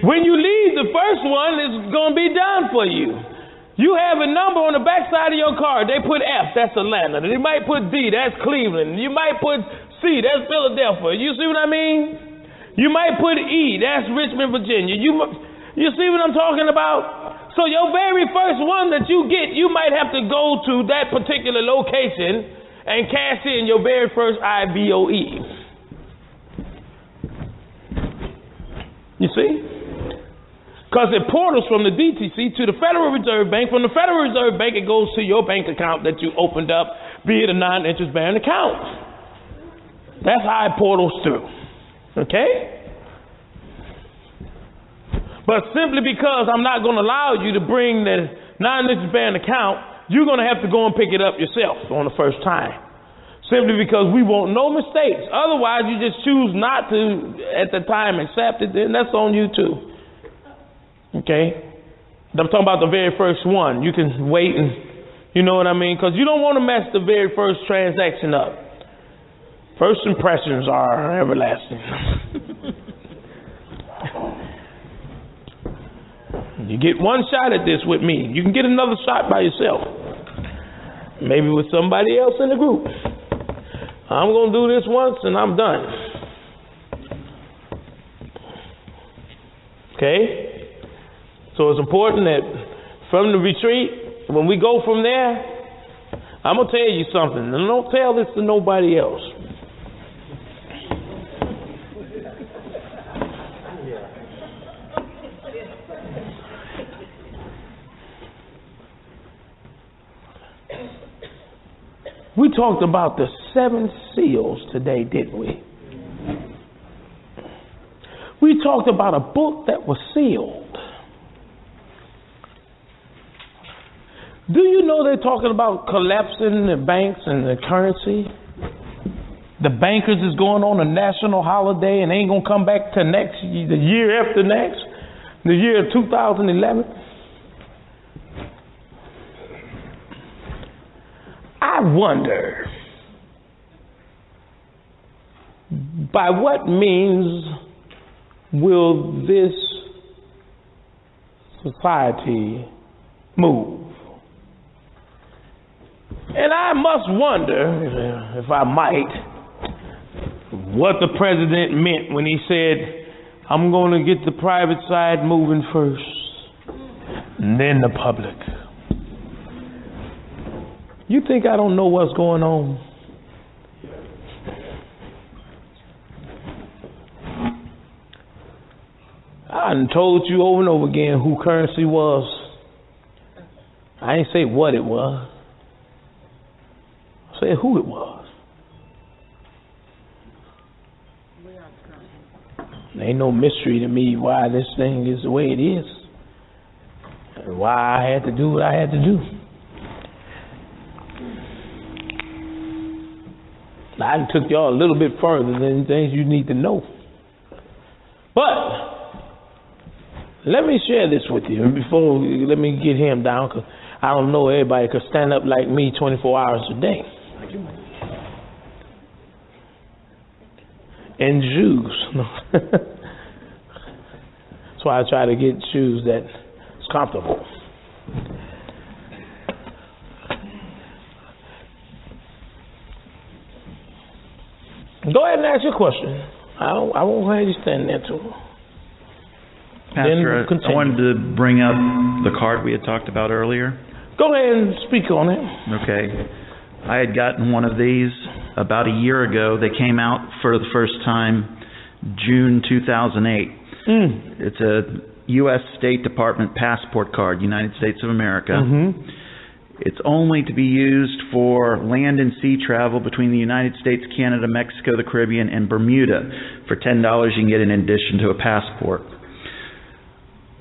When you leave the first one, it's going to be done for you. You have a number on the back side of your card. They put F, that's Atlanta. They might put D, that's Cleveland. You might put C, that's Philadelphia. You see what I mean? You might put E, that's Richmond, Virginia. You see what I'm talking about? So your very first one that you get, you might have to go to that particular location and cash in your very first IBOE. You see? Because it portals from the DTC to the Federal Reserve Bank. From the Federal Reserve Bank, it goes to your bank account that you opened up, be it a non-interest bearing account. That's how it portals through. Okay? But simply because I'm not going to allow you to bring the non-interest bearing account, you're going to have to go and pick it up yourself on the first time. Simply because we want no mistakes. Otherwise, you just choose not to at the time accept it, then that's on you too. Okay? I'm talking about the very first one. You can wait and, you know what I mean? Because you don't want to mess the very first transaction up. First impressions are everlasting. You get one shot at this with me. You can get another shot by yourself. Maybe with somebody else in the group. I'm going to do this once and I'm done. Okay? So it's important that from the retreat, when we go from there, I'm going to tell you something. And don't tell this to nobody else. We talked about the 7 seals today, didn't we? We talked about a book that was sealed. Do you know they're talking about collapsing the banks and the currency? The bankers is going on a national holiday and ain't going to come back to the year after next, the year 2011. I wonder, by what means will this society move? And I must wonder, if I might, what the president meant when he said, I'm going to get the private side moving first, and then the public. You think I don't know what's going on? I done told you over and over again who currency was. I ain't say what it was. I said who it was. There ain't no mystery to me why this thing is the way it is. And why I had to do what I had to do. I took y'all a little bit further than things you need to know. But let me share this with you before let me get him down, because I don't know everybody could stand up like me 24 hours a day. And shoes. That's why I try to get shoes that's comfortable. Go ahead and ask your question. I won't have you stand there too long. Pastor, I wanted to bring up the card we had talked about earlier. Go ahead and speak on it. Okay. I had gotten one of these about a year ago. They came out for the first time June 2008. It's a U.S. State Department passport card, United States of America. It's only to be used for land and sea travel between the United States, Canada, Mexico, the Caribbean, and Bermuda. For $10 you can get it in addition to a passport.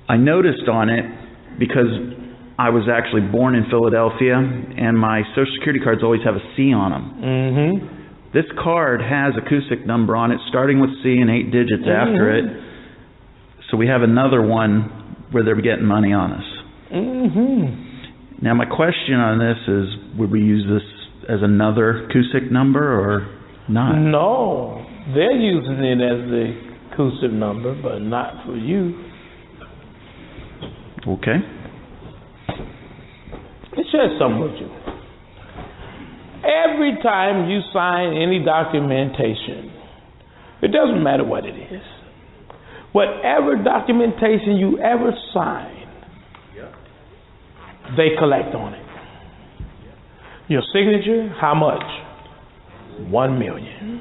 I noticed on it, because I was actually born in Philadelphia, and my Social Security cards always have a C on them. This card has a CUSIC number on it, starting with C and 8 digits after it. So we have another one where they're getting money on us. Now my question on this is, would we use this as another CUSIC number or not? No, they're using it as the CUSIC number, but not for you. Okay. It shares something with you. Every time you sign any documentation, it doesn't matter what it is. Whatever documentation you ever sign, they collect on it. Your signature, how much? 1 million.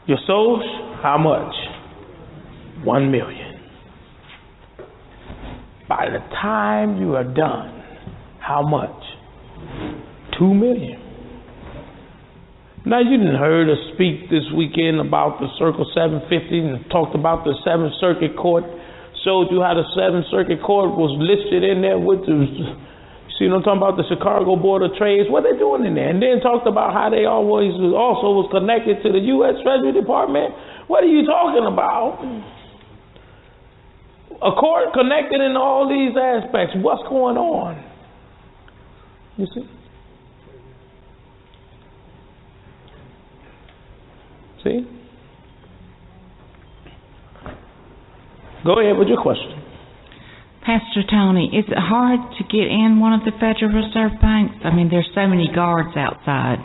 Your social, how much? 1 million. By the time you are done, how much? 2 million. Now you done heard us speak this weekend about the Circle 750 and talked about the 7th Circuit Court, showed you how the 7th Circuit Court was listed in there with the, see what I'm talking about, the Chicago Board of Trade, what they doing in there, and then talked about how they always also was connected to the U.S. Treasury Department. What are you talking about? A court connected in all these aspects. What's going on? You see? See? Go ahead with your question. Pastor Tony, is it hard to get in one of the Federal Reserve banks? I mean, there's so many guards outside.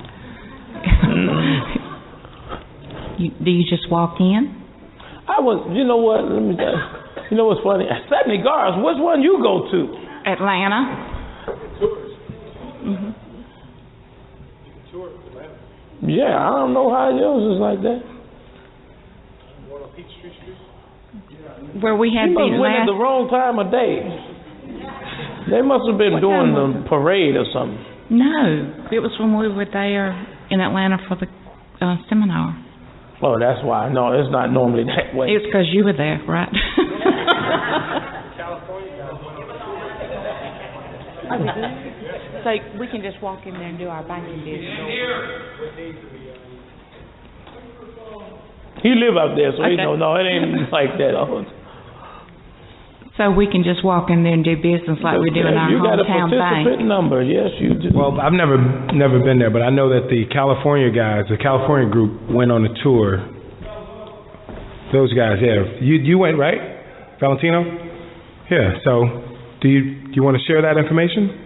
Do you just walk in? You know what, let me tell you. You know what's funny? 70 guards, which one you go to? Atlanta. Mm-hmm. Yeah, I don't know how yours is like that. Where we had you must the went at the wrong time of day. They must have been doing the parade or something. No, it was when we were there in Atlanta for the seminar. Oh, that's why. No, it's not normally that way. It's because you were there, right? So we can just walk in there and do our banking business. He live up there, so he know. No, it ain't like that. So we can just walk in there and do business like we do in our hometown bank. You got a participant number, yes, you do. Well, I've never been there, but I know that the California guys, the California group, went on a tour. Those guys, yeah. You went, right, Valentino? Yeah. So, do you want to share that information?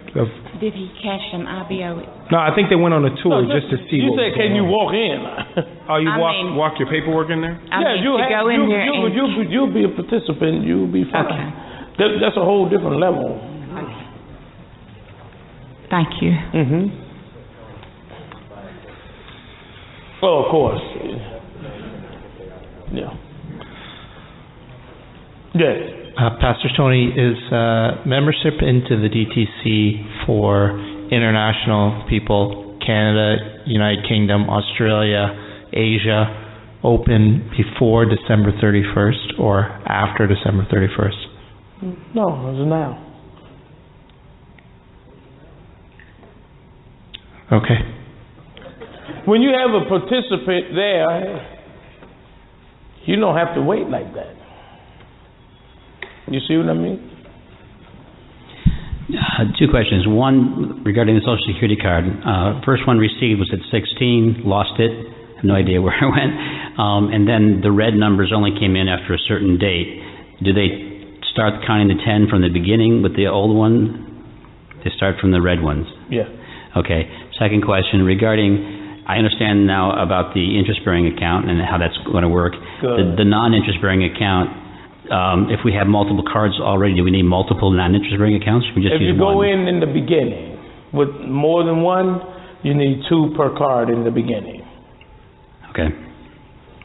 Did he cash an IBO? No, I think they went on a tour just to see. You said, can you walk in? Oh, you walk your paperwork in there? You'll be a participant. You'll be fine. Okay. That's a whole different level. Okay. Thank you. Mm-hmm. Oh, of course. Yeah. Yes. Pastor Tony, is membership into the DTC for international people, Canada, United Kingdom, Australia, Asia, open before December 31st or after December 31st? No, it's now. Okay. When you have a participant there, you don't have to wait like that. You see what I mean? Two questions. One regarding the Social Security card. First one received was at 16, lost it, have no idea where it went. And then the red numbers only came in after a certain date. Do they start counting the 10 from the beginning with the old one? They start from the red ones? Yeah. Okay. Second question regarding, I understand now about the interest-bearing account and how that's going to work. The non-interest-bearing account, if we have multiple cards already, do we need multiple non-interest-bearing accounts? We just if use you go one? in the beginning with more than one, you need 2 per card in the beginning. Okay.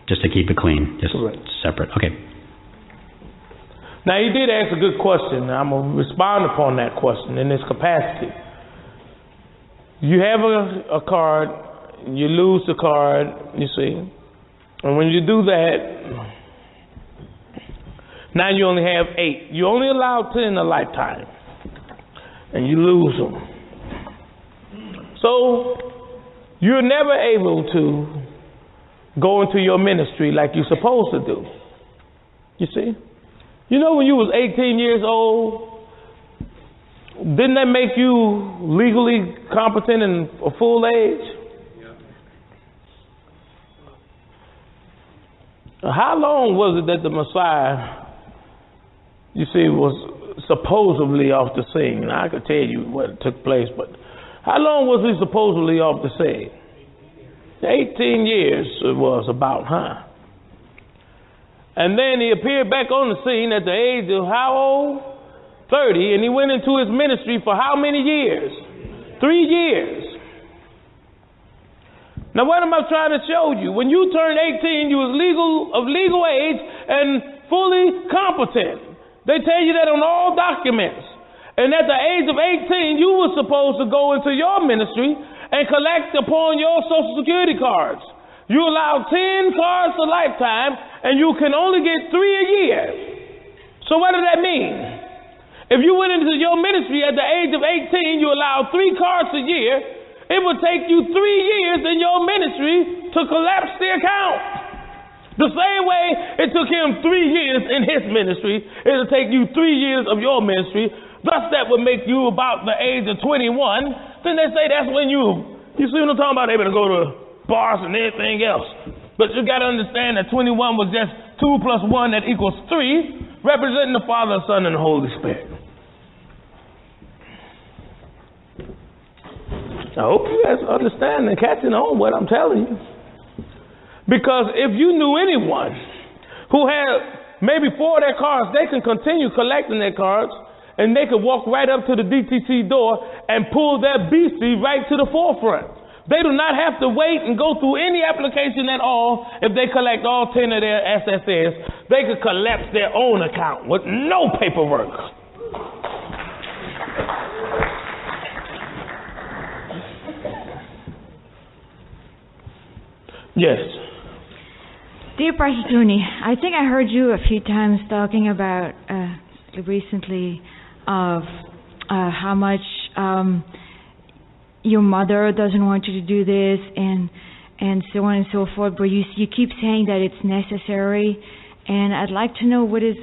Just to keep it clean, just separate. Okay. Now, you did ask a good question. I'm going to respond upon that question in this capacity. You have a card, you lose the card, you see. And when you do that, now you only have 8. You only allow 10 in a lifetime. And you lose them. So, you're never able to go into your ministry like you're supposed to do. You see? You know when you was 18 years old, didn't that make you legally competent and a full age? How long was it that the Messiah you see, was supposedly off the scene. Now, I could tell you what took place, but how long was he supposedly off the scene? 18 years it was about, huh? And then he appeared back on the scene at the age of how old? 30, and he went into his ministry for how many years? 3 years. Now what am I trying to show you? When you turned 18, you was of legal age and fully competent. They tell you that on all documents. And at the age of 18, you were supposed to go into your ministry and collect upon your Social Security cards. You allowed 10 cards a lifetime, and you can only get 3 a year. So what does that mean? If you went into your ministry at the age of 18, you allowed 3 cards a year, it would take you 3 years in your ministry to collapse the account. The same way it took him 3 years in his ministry, it'll take you 3 years of your ministry. Thus, that would make you about the age of 21. Then they say that's when you see what I'm talking about, able to go to bars and everything else. But you got to understand that 21 was just 2 plus 1 that equals 3, representing the Father, Son, and the Holy Spirit. I hope you guys understand and catching on what I'm telling you. Because if you knew anyone who had maybe 4 of their cards, they can continue collecting their cards, and they could walk right up to the DTC door and pull their BC right to the forefront. They do not have to wait and go through any application at all. If they collect all 10 of their SSNs, they could collapse their own account with no paperwork. Yes. Dear Pastor Tony, I think I heard you a few times talking about recently of how much your mother doesn't want you to do this and so on and so forth, but you keep saying that it's necessary, and I'd like to know what is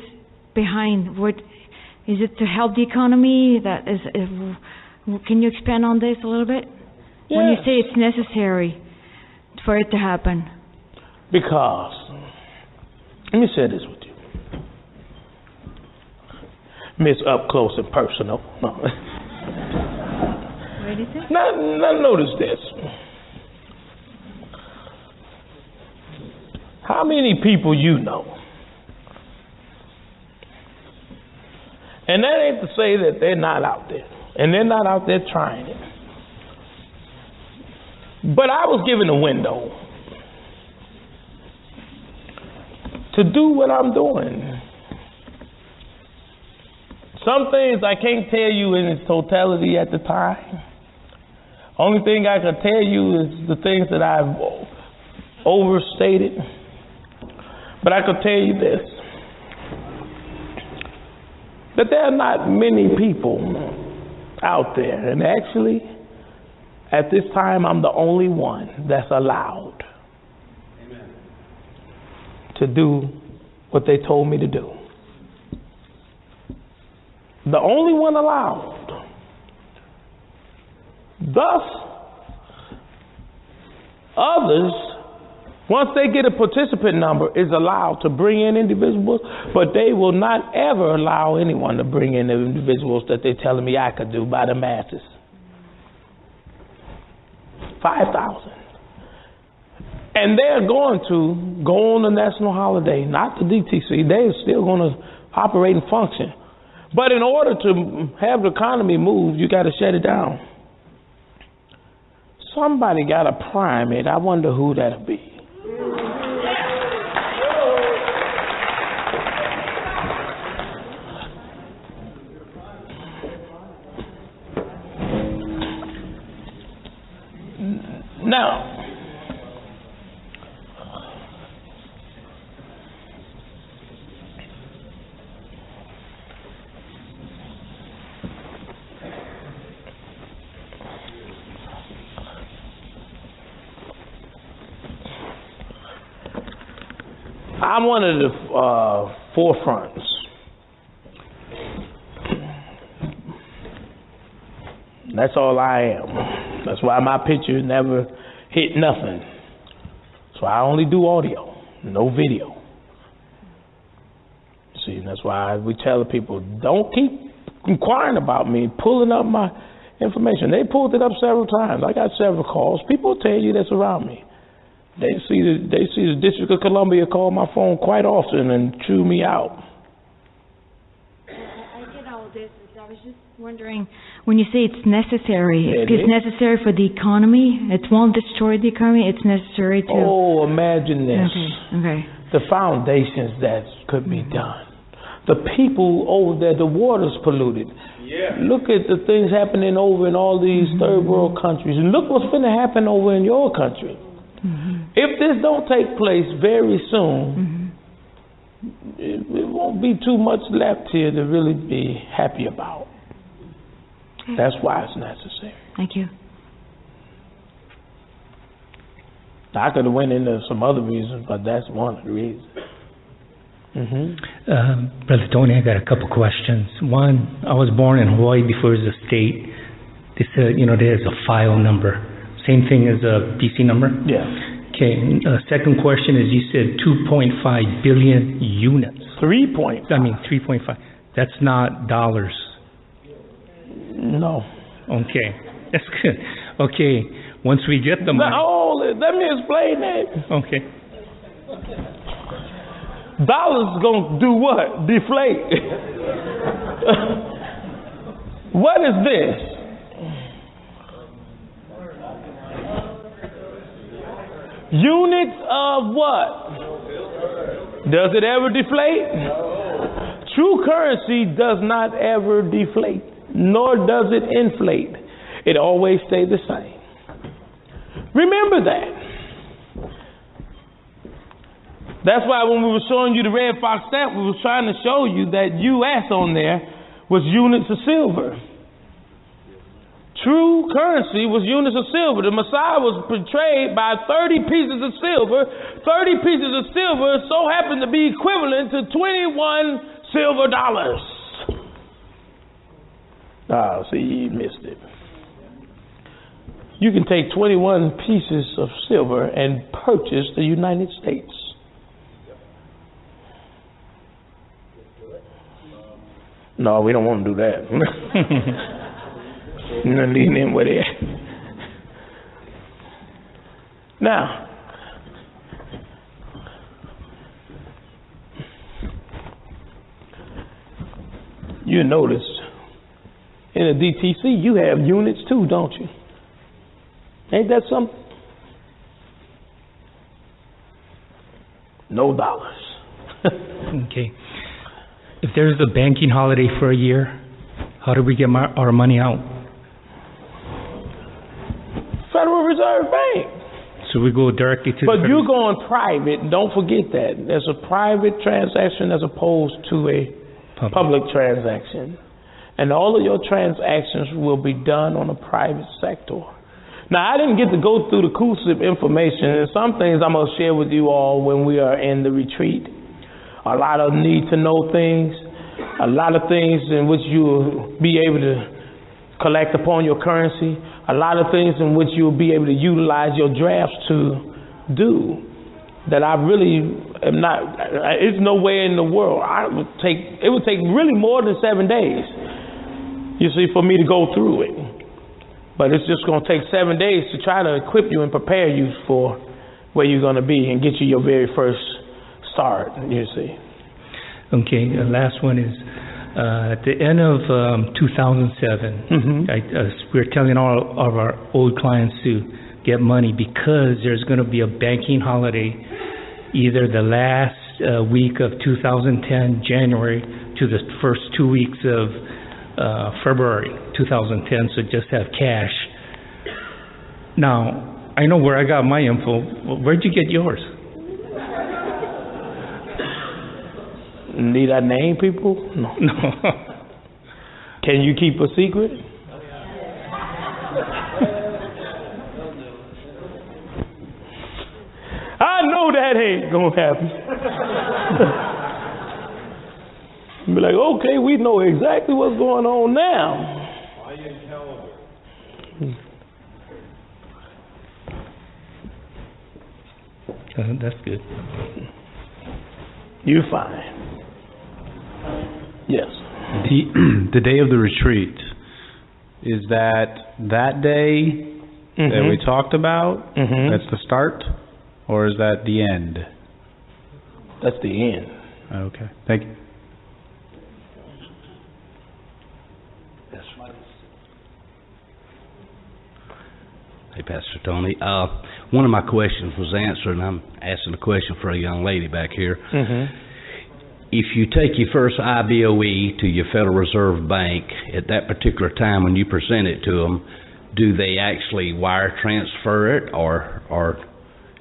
behind. What is it, to help the economy? That is, can you expand on this a little bit? Yeah. When you say it's necessary for it to happen. Because, let me share this with you. Miss up close and personal. No. What do you think? Now notice this. How many people you know? And that ain't to say that they're not out there. And they're not out there trying it. But I was given a window to do what I'm doing. Some things I can't tell you in its totality at the time. Only thing I can tell you is the things that I've overstated. But I can tell you this, that there are not many people out there, and actually at this time I'm the only one that's allowed to do what they told me to do. The only one allowed. Thus, others, once they get a participant number, is allowed to bring in individuals, but they will not ever allow anyone to bring in the individuals that they're telling me I could do by the masses. 5,000. And they're going to go on a national holiday, not the DTC. They're still going to operate and function. But in order to have the economy move, you got to shut it down. Somebody got to prime it. I wonder who that'll be. Now, I'm one of the forefronts. That's all I am. That's why my picture never hit nothing. So I only do audio, no video. See, that's why we tell people, don't keep inquiring about me, pulling up my information. They pulled it up several times. I got several calls. People tell you that's around me. They see the District of Columbia call my phone quite often and chew me out. I get all this. I was just wondering, when you say it's necessary, it's necessary for the economy. It won't destroy the economy. It's necessary to. Oh, imagine this. Okay. The foundations that could be done. The people over there, the water's polluted. Yeah. Look at the things happening over in all these third world countries. And look what's going to happen over in your country. If this don't take place very soon, it won't be too much left here to really be happy about. Okay. That's why it's necessary. Thank you. I could have went into some other reasons, but that's one of the reasons. Brother Tony, I got a couple questions. One, I was born in Hawaii before it was a state. They said, there's a file number. Same thing as a PC number? Yeah. Okay. Second question is, you said 2.5 billion units. 3.5. 3.5. That's not dollars. No. Okay. That's good. Okay. Once we get the money. Let me explain that. Okay. Dollars gonna do what? Deflate. What is this? Units of what? Does it ever deflate? True currency does not ever deflate, nor does it inflate. It always stays the same. Remember that. That's why when we were showing you the Red Fox stamp, we were trying to show you that US on there was units of silver. True currency was units of silver. The Messiah was portrayed by 30 pieces of silver. 30 pieces of silver so happened to be equivalent to 21 silver dollars. Oh, see, you missed it. You can take 21 pieces of silver and purchase the United States. No, we don't want to do that. Leave them with it. Now, you notice in a DTC you have units too, don't you? Ain't that something? No dollars. Okay. If there's a banking holiday for a year, how do we get our money out? Federal Reserve Bank. So we go directly to. But you're going private. Don't forget that. There's a private transaction as opposed to a public transaction, and all of your transactions will be done on a private sector. Now, I didn't get to go through the CUSIP information, and some things I'm going to share with you all when we are in the retreat. A lot of need-to-know things, a lot of things in which you'll be able to collect upon your currency, a lot of things in which you'll be able to utilize your drafts to do that I really am not, it's nowhere in the world. It would take really more than 7 days, you see, for me to go through it. But it's just going to take 7 days to try to equip you and prepare you for where you're going to be and get you your very first start, you see. Okay, the last one is, at the end of 2007, we're telling all of our old clients to get money because there's going to be a banking holiday either the last week of 2010, January, to the first 2 weeks of February 2010, so just have cash. Now, I know where I got my info. Where'd you get yours? Need I name people? No. Can you keep a secret? I know that ain't gonna happen. Be like, okay, we know exactly what's going on now. That's good. You're fine. Yes. The day of the retreat, is that day that we talked about? That's the start? Or is that the end? That's the end. Okay. Thank you. Hey, Pastor Tony. One of my questions was answered, and I'm asking a question for a young lady back here. If you take your first IBOE to your Federal Reserve Bank at that particular time when you present it to them, do they actually wire transfer it, or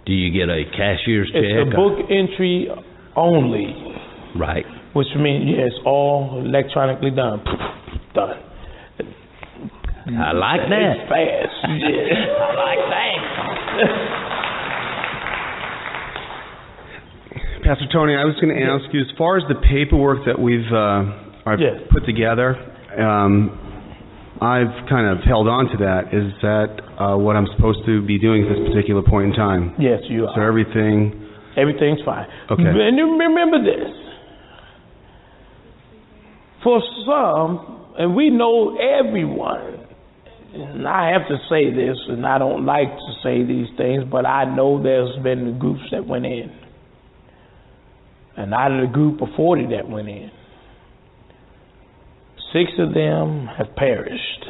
do you get a cashier's check? It's a book entry only. Right. Which means, it's all electronically done. Done. I like that. It's fast. Yeah. I like that. Pastor Tony, I was going to ask you, as far as the paperwork that we've put together, I've kind of held on to that. Is that what I'm supposed to be doing at this particular point in time? Yes, you are. So everything's fine. Okay. And you remember this. For some, and we know everyone, and I have to say this, and I don't like to say these things, but I know there's been groups that went in. And out of the group of 40 that went in, 6 of them have perished.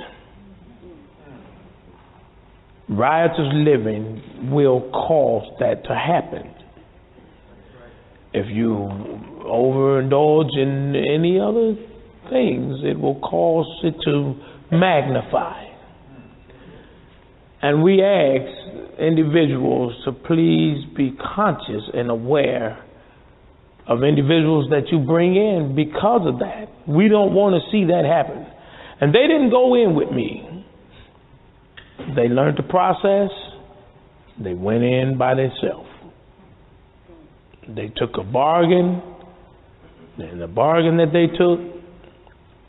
Riotous living will cause that to happen. If you overindulge in any other things, it will cause it to magnify. And we ask individuals to please be conscious and aware of individuals that you bring in because of that. We don't want to see that happen. And they didn't go in with me. They learned the process. They went in by themselves. They took a bargain, and the bargain that they took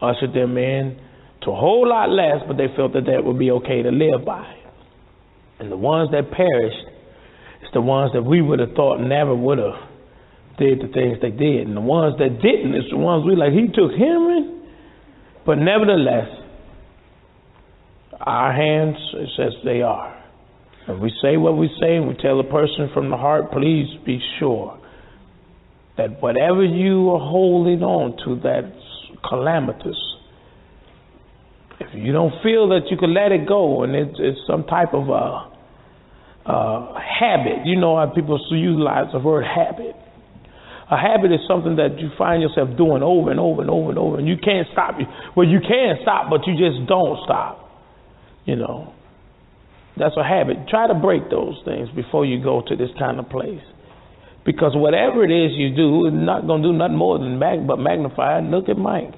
ushered them in to a whole lot less, but they felt that would be okay to live by. And the ones that perished, it's the ones that we would have thought never would have did the things they did. And the ones that didn't, it's the ones we like, he took him in. But nevertheless, our hands, it says they are. And we say what we say, and we tell a person from the heart, please be sure that whatever you are holding on to that's calamitous, if you don't feel that you can let it go, and it's some type of habit. You know how people utilize the word habit. A habit is something that you find yourself doing over and over and over and over, and you can't stop. Well, you can stop, but you just don't stop. You know, that's a habit. Try to break those things before you go to this kind of place, because whatever it is you do, it's not going to do nothing more than but magnify it. Look at Mike.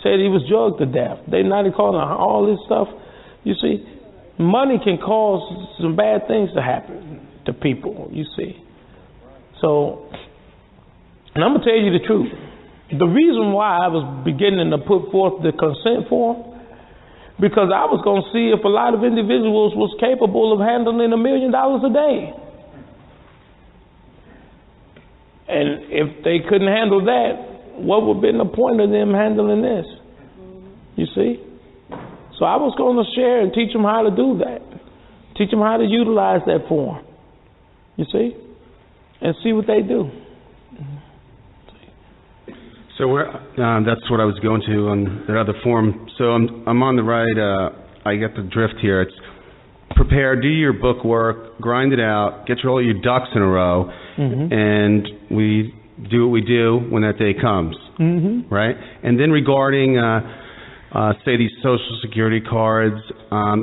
Said he was drugged to death. They not calling all this stuff. You see, money can cause some bad things to happen to people. You see, so. And I'm going to tell you the truth. The reason why I was beginning to put forth the consent form, because I was going to see if a lot of individuals was capable of handling $1 million a day. And if they couldn't handle that, what would have been the point of them handling this? You see? So I was going to share and teach them how to do that. Teach them how to utilize that form. You see? And see what they do. So that's what I was going to on that other form. So I'm on the right. I get the drift here. It's prepare, do your book work, grind it out, get all your ducks in a row, and we do what we do when that day comes, right? And then regarding, say, these Social Security cards,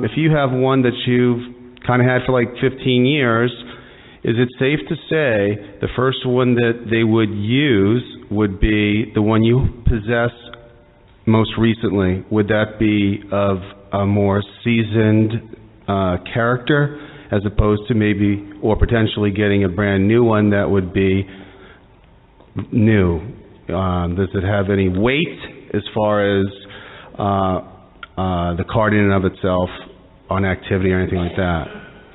if you have one that you've kind of had for like 15 years, is it safe to say the first one that they would use would be the one you possess most recently? Would that be of a more seasoned character, as opposed to maybe or potentially getting a brand new one that would be new? Does it have any weight as far as the card in and of itself on activity or anything like that?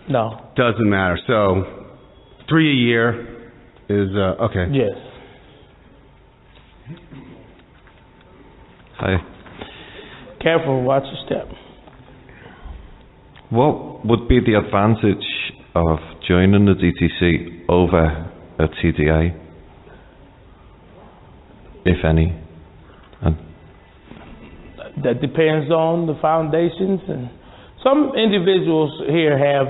No. Doesn't matter. So 3 a year is okay. Yes. Hi. Careful, watch your step. What would be the advantage of joining the DTC over a TDA, if any? And that depends on the foundations, and some individuals here have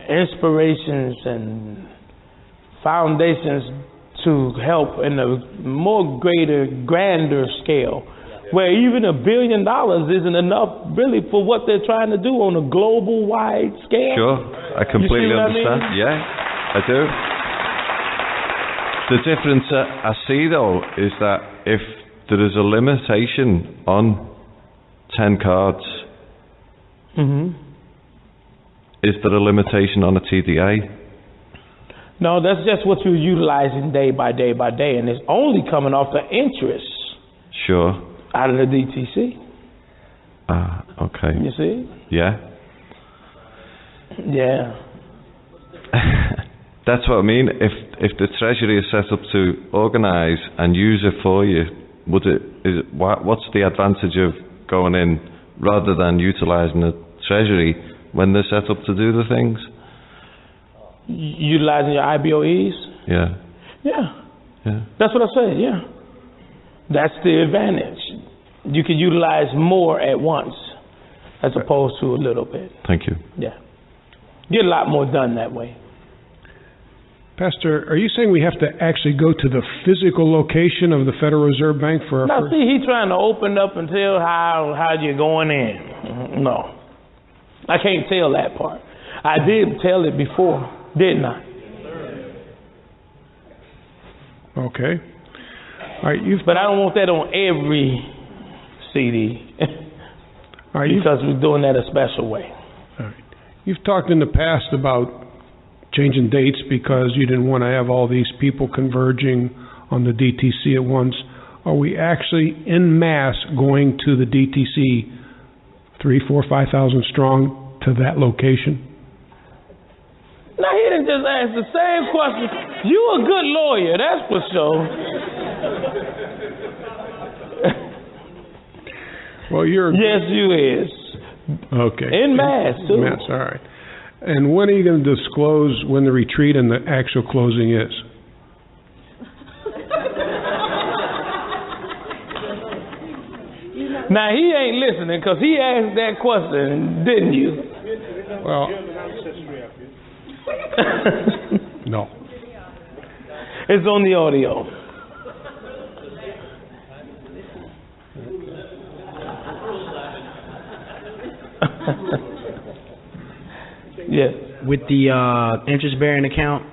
inspirations and foundations to help in a more greater, grander scale, where even $1 billion isn't enough really for what they're trying to do on a global wide scale. Sure, I completely understand. I mean? Yeah, I do. The difference I see though is that if there is a limitation on 10 cards, is there a limitation on a TDA? No, that's just what you're utilizing day by day by day, and it's only coming off the interest. Sure. Out of the DTC. Okay. You see? Yeah. Yeah. That's what I mean. If the Treasury is set up to organise and use it for you, what's the advantage of going in rather than utilising the Treasury when they're set up to do the things? Utilizing your IBOEs? Yeah. Yeah. That's what I said, yeah. That's the advantage. You can utilize more at once as opposed to a little bit. Thank you. Yeah. Get a lot more done that way. Pastor, are you saying we have to actually go to the physical location of the Federal Reserve Bank for our Now, see, he's trying to open up and tell how you're going in. No. I can't tell that part. I did tell it before, didn't I? Okay. All right, but I don't want that on every CD because we're doing that a special way. All right. You've talked in the past about changing dates because you didn't want to have all these people converging on the DTC at once. Are we actually en masse going to the DTC 3, 4, 5,000 strong to that location? Now, he didn't just ask the same question. You a good lawyer, that's for sure. Well, you're... Yes, you is. Okay. En masse, too. En masse, all right. And when are you going to disclose when the retreat and the actual closing is? Now, he ain't listening because he asked that question, didn't you? Well... No. It's on the audio. Yeah. With the interest-bearing account,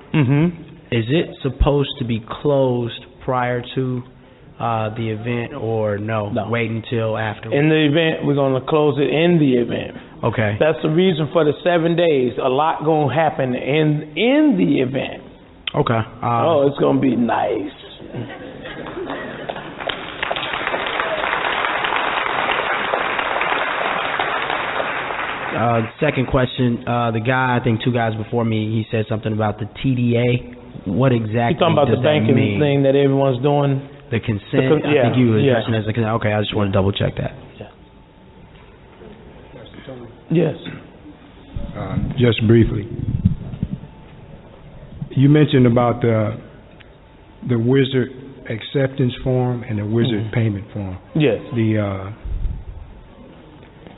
is it supposed to be closed prior to the event, or no? Wait until after? In the event, we're going to close it in the event. Okay. That's the reason for the 7 days. A lot going to happen in the event. Okay. It's going to be nice. Second question, the guy, I think 2 guys before me, he said something about the TDA. What exactly You're talking about does the banking that mean? thing that everyone's doing? The consent? I think you were addressing as a consent. Okay, I just want to double check that. Yes. Just briefly. You mentioned about the Wizard acceptance form and the Wizard payment form. Yes. The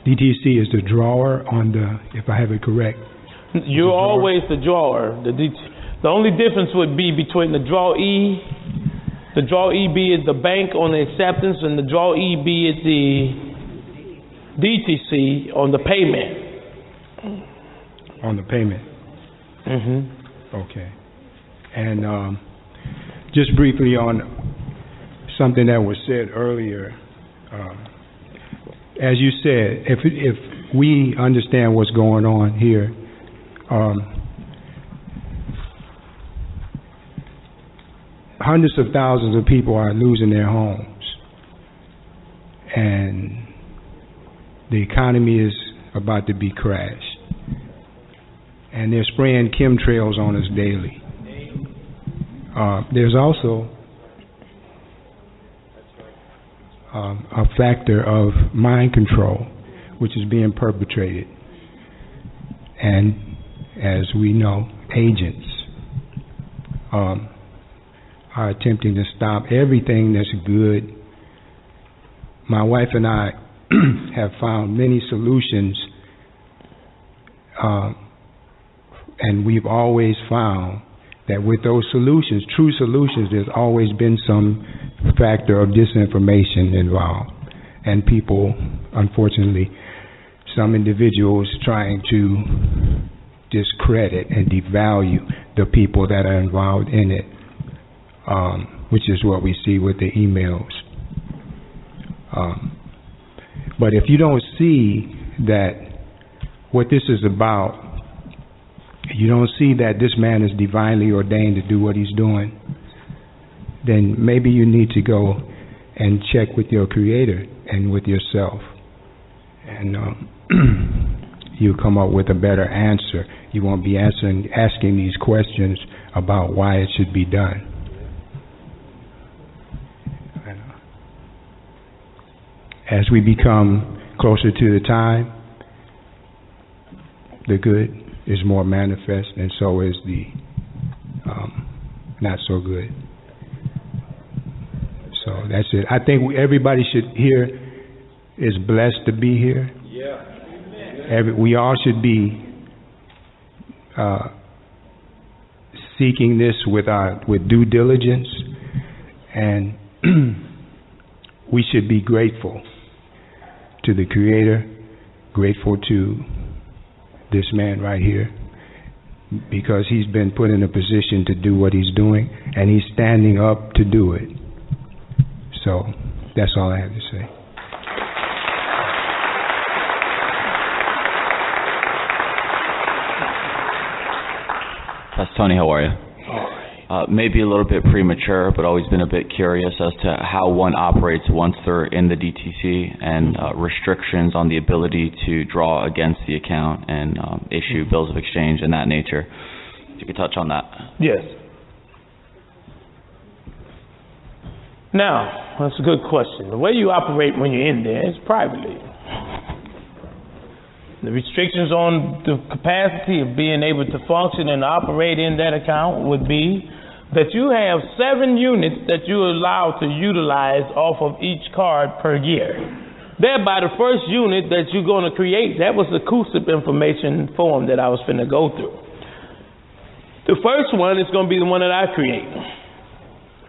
DTC is the drawer on the, if I have it correct. You're always the drawer. The only difference would be between the drawee. The drawee is the bank on the acceptance, and the drawee is the DTC on the payment. On the payment. Okay. And just briefly on something that was said earlier. As you said, if we understand what's going on here, hundreds of thousands of people are losing their homes, and the economy is about to be crashed, and they're spraying chemtrails on us daily. There's also a factor of mind control, which is being perpetrated. And as we know, agents are attempting to stop everything that's good. My wife and I have found many solutions, and we've always found that with those solutions, true solutions, there's always been some factor of disinformation involved. And people, unfortunately, some individuals trying to discredit and devalue the people that are involved in it, which is what we see with the emails. But if you don't see that what this is about, you don't see that this man is divinely ordained to do what he's doing, then maybe you need to go and check with your Creator and with yourself. And you'll come up with a better answer. You won't be asking these questions about why it should be done. As we become closer to the time, the good is more manifest, and so is the not so good. So that's it. I think everybody here is blessed to be here. We all should be seeking this with due diligence, and we should be grateful to the Creator, grateful to this man right here, because he's been put in a position to do what he's doing, and he's standing up to do it. So that's all I have to say. Pastor Tony, how are you? Maybe a little bit premature, but always been a bit curious as to how one operates once they're in the DTC, and restrictions on the ability to draw against the account and issue bills of exchange and that nature. If you could touch on that. Yes. Now, that's a good question. The way you operate when you're in there is privately. The restrictions on the capacity of being able to function and operate in that account would be that you have 7 units that you're allowed to utilize off of each card per year. Thereby, the first unit that you're going to create, that was the CUSIP information form that I was finna go through. The first one is going to be the one that I create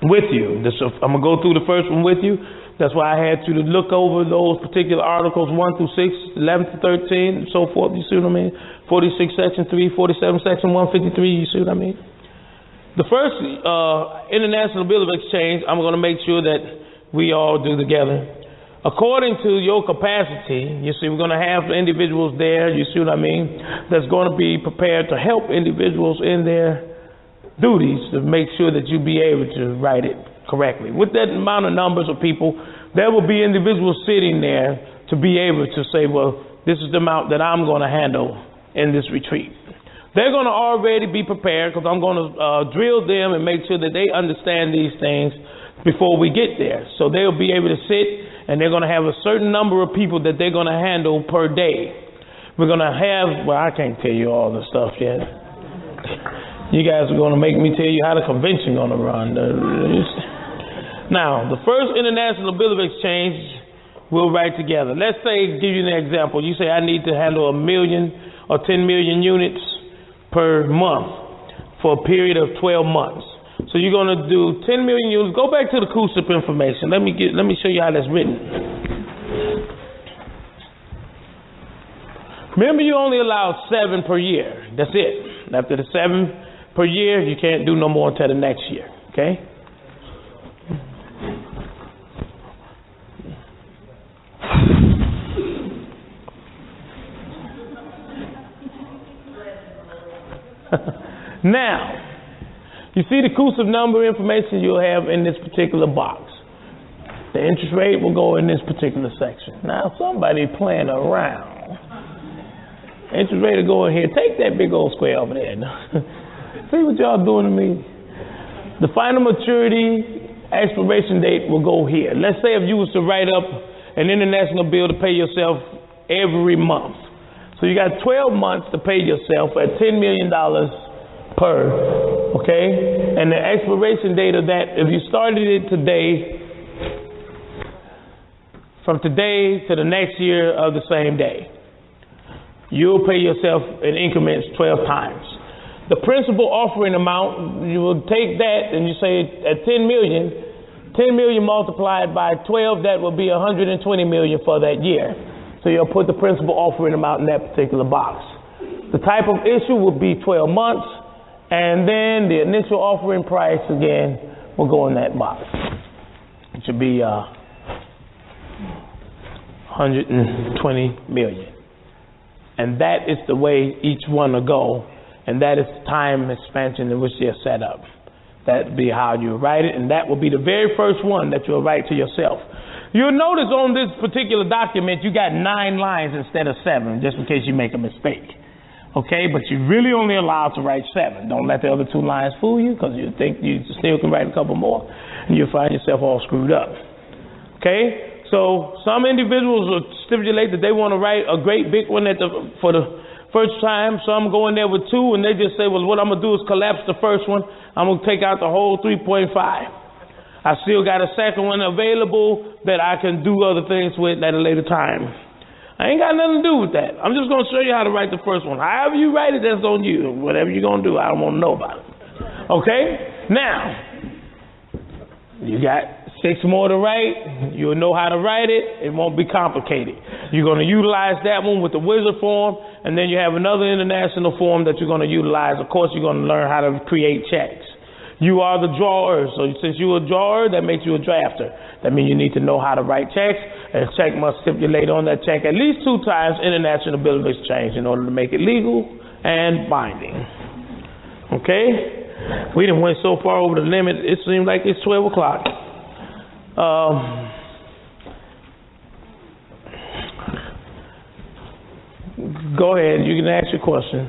with you. I'm going to go through the first one with you. That's why I had you to look over those particular articles 1 through 6, 11 to 13, and so forth. You see what I mean? 46 section 3, 47 section 153. You see what I mean? The first international bill of exchange, I'm going to make sure that we all do together. According to your capacity, you see, we're going to have individuals there, you see what I mean, that's going to be prepared to help individuals in their duties to make sure that you be able to write it correctly. With that amount of numbers of people, there will be individuals sitting there to be able to say, well, this is the amount that I'm going to handle in this retreat. They're going to already be prepared, because I'm going to drill them and make sure that they understand these things before we get there. So they'll be able to sit, and they're going to have a certain number of people that they're going to handle per day. We're going to have, well, I can't tell you all the stuff yet. You guys are going to make me tell you how the convention going to run. Now, the first international bill of exchange we'll write together. Let's say, give you an example. You say I need to handle 1 million or 10 million units per month for a period of 12 months. So you're going to do 10 million units. Go back to the CUSIP information. Let me show you how that's written. Remember, you only allowed 7 per year. That's it. After the 7 per year, you can't do no more until the next year. Okay? Now, you see the CUSIP number information you'll have in this particular box. The interest rate will go in this particular section. Now, somebody playing around. Interest rate will go in here. Take that big old square over there. See what y'all doing to me? The final maturity expiration date will go here. Let's say if you was to write up an international bill to pay yourself every month. So you got 12 months to pay yourself at $10 million per, okay? And the expiration date of that, if you started it today, from today to the next year of the same day, you'll pay yourself in increments 12 times. The principal offering amount, you will take that and you say at 10 million multiplied by 12, that will be 120 million for that year. So you'll put the principal offering amount in that particular box. The type of issue will be 12 months, and then the initial offering price again will go in that box. It should be 120 million. And that is the way each one will go. And that is the time expansion in which they're set up. That will be how you write it, and that will be the very first one that you'll write to yourself. You'll notice on this particular document you got 9 lines instead of 7, just in case you make a mistake. Okay, but you're really only allowed to write 7. Don't let the other 2 lines fool you, because you think you still can write a couple more, and you'll find yourself all screwed up. Okay? So some individuals will stipulate that they want to write a great big one for the first time. Some go in there with 2 and they just say, well, what I'm going to do is collapse the first one. I'm going to take out the whole 3.5. I still got a second one available that I can do other things with at a later time. I ain't got nothing to do with that. I'm just going to show you how to write the first one. However you write it, that's on you. Whatever you're going to do, I don't want to know about it. Okay? Now, you got 6 more to write. You'll know how to write it. It won't be complicated. You're going to utilize that one with the wizard form, and then you have another international form that you're going to utilize. Of course, you're going to learn how to create checks. You are the drawer. So since you're a drawer, that makes you a drafter. That means you need to know how to write checks. And a check must stipulate on that check at least 2 times international bill of exchange in order to make it legal and binding. Okay? We done went so far over the limit, it seems like it's 12 o'clock. Go ahead, you can ask your question.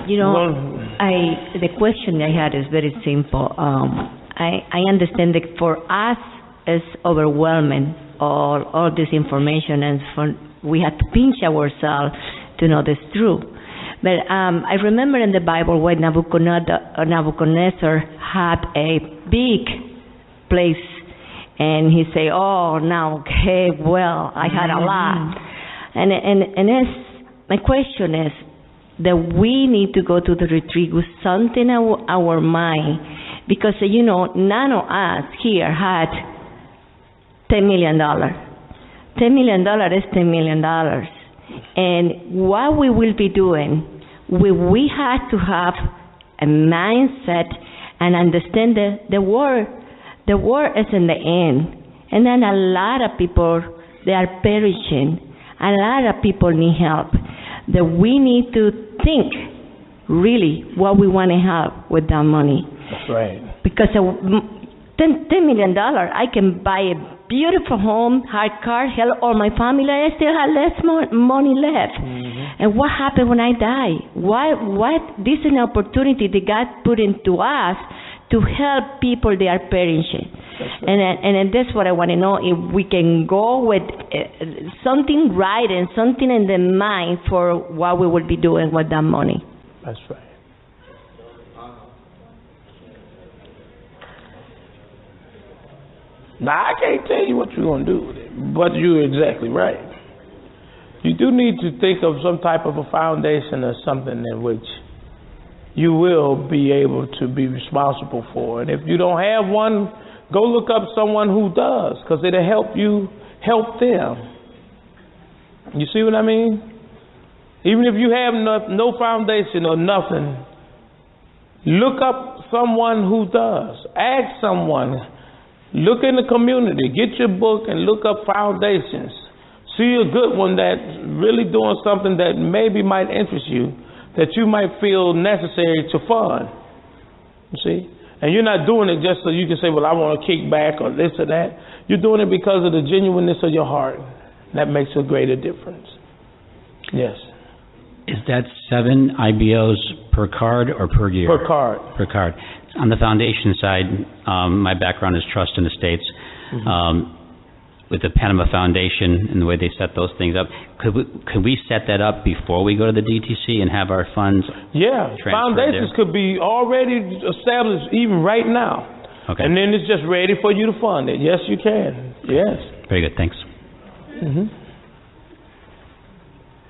You know, the question I had is very simple. I understand that for us it's overwhelming, all this information, and we have to pinch ourselves to know this true. But I remember in the Bible when Nebuchadnezzar had a big place, and he say, "Oh, now, okay, well, I had a lot." And my question is that we need to go to the retreat with something in our mind, because you know, none of us here had $10 million. $10 million is $10 million. And what we will be doing, we have to have a mindset and understand that the war is in the end. And then a lot of people, they are perishing. A lot of people need help. That we need to think really what we want to have with that money. That's right. Because $10 million, I can buy a beautiful home, hard car, help all my family, I still have less money left. Mm-hmm. And what happened when I die? This is an opportunity that God put into us to help people that are perishing. Right. And that's what I want to know, if we can go with something right and something in the mind for what we will be doing with that money. That's right. Now, I can't tell you what you're going to do with it, but you're exactly right. You do need to think of some type of a foundation or something in which you will be able to be responsible for. And if you don't have one, go look up someone who does, because it'll help you help them. You see what I mean? Even if you have no foundation or nothing, look up someone who does. Ask someone. Look in the community. Get your book and look up foundations. See a good one that's really doing something that maybe might interest you, that you might feel necessary to fund. You see? And you're not doing it just so you can say, well, I want to kick back or this or that. You're doing it because of the genuineness of your heart. That makes a greater difference. Yes. Is that 7 IBOs per card or per year? Per card. Per card. On the foundation side, my background is trust and estates. With the Panama Foundation and the way they set those things up, could we set that up before we go to the DTC and have our funds foundations there? could be already established even right now. Okay. And then it's just ready for you to fund it. Yes, you can. Yes. Very good, thanks.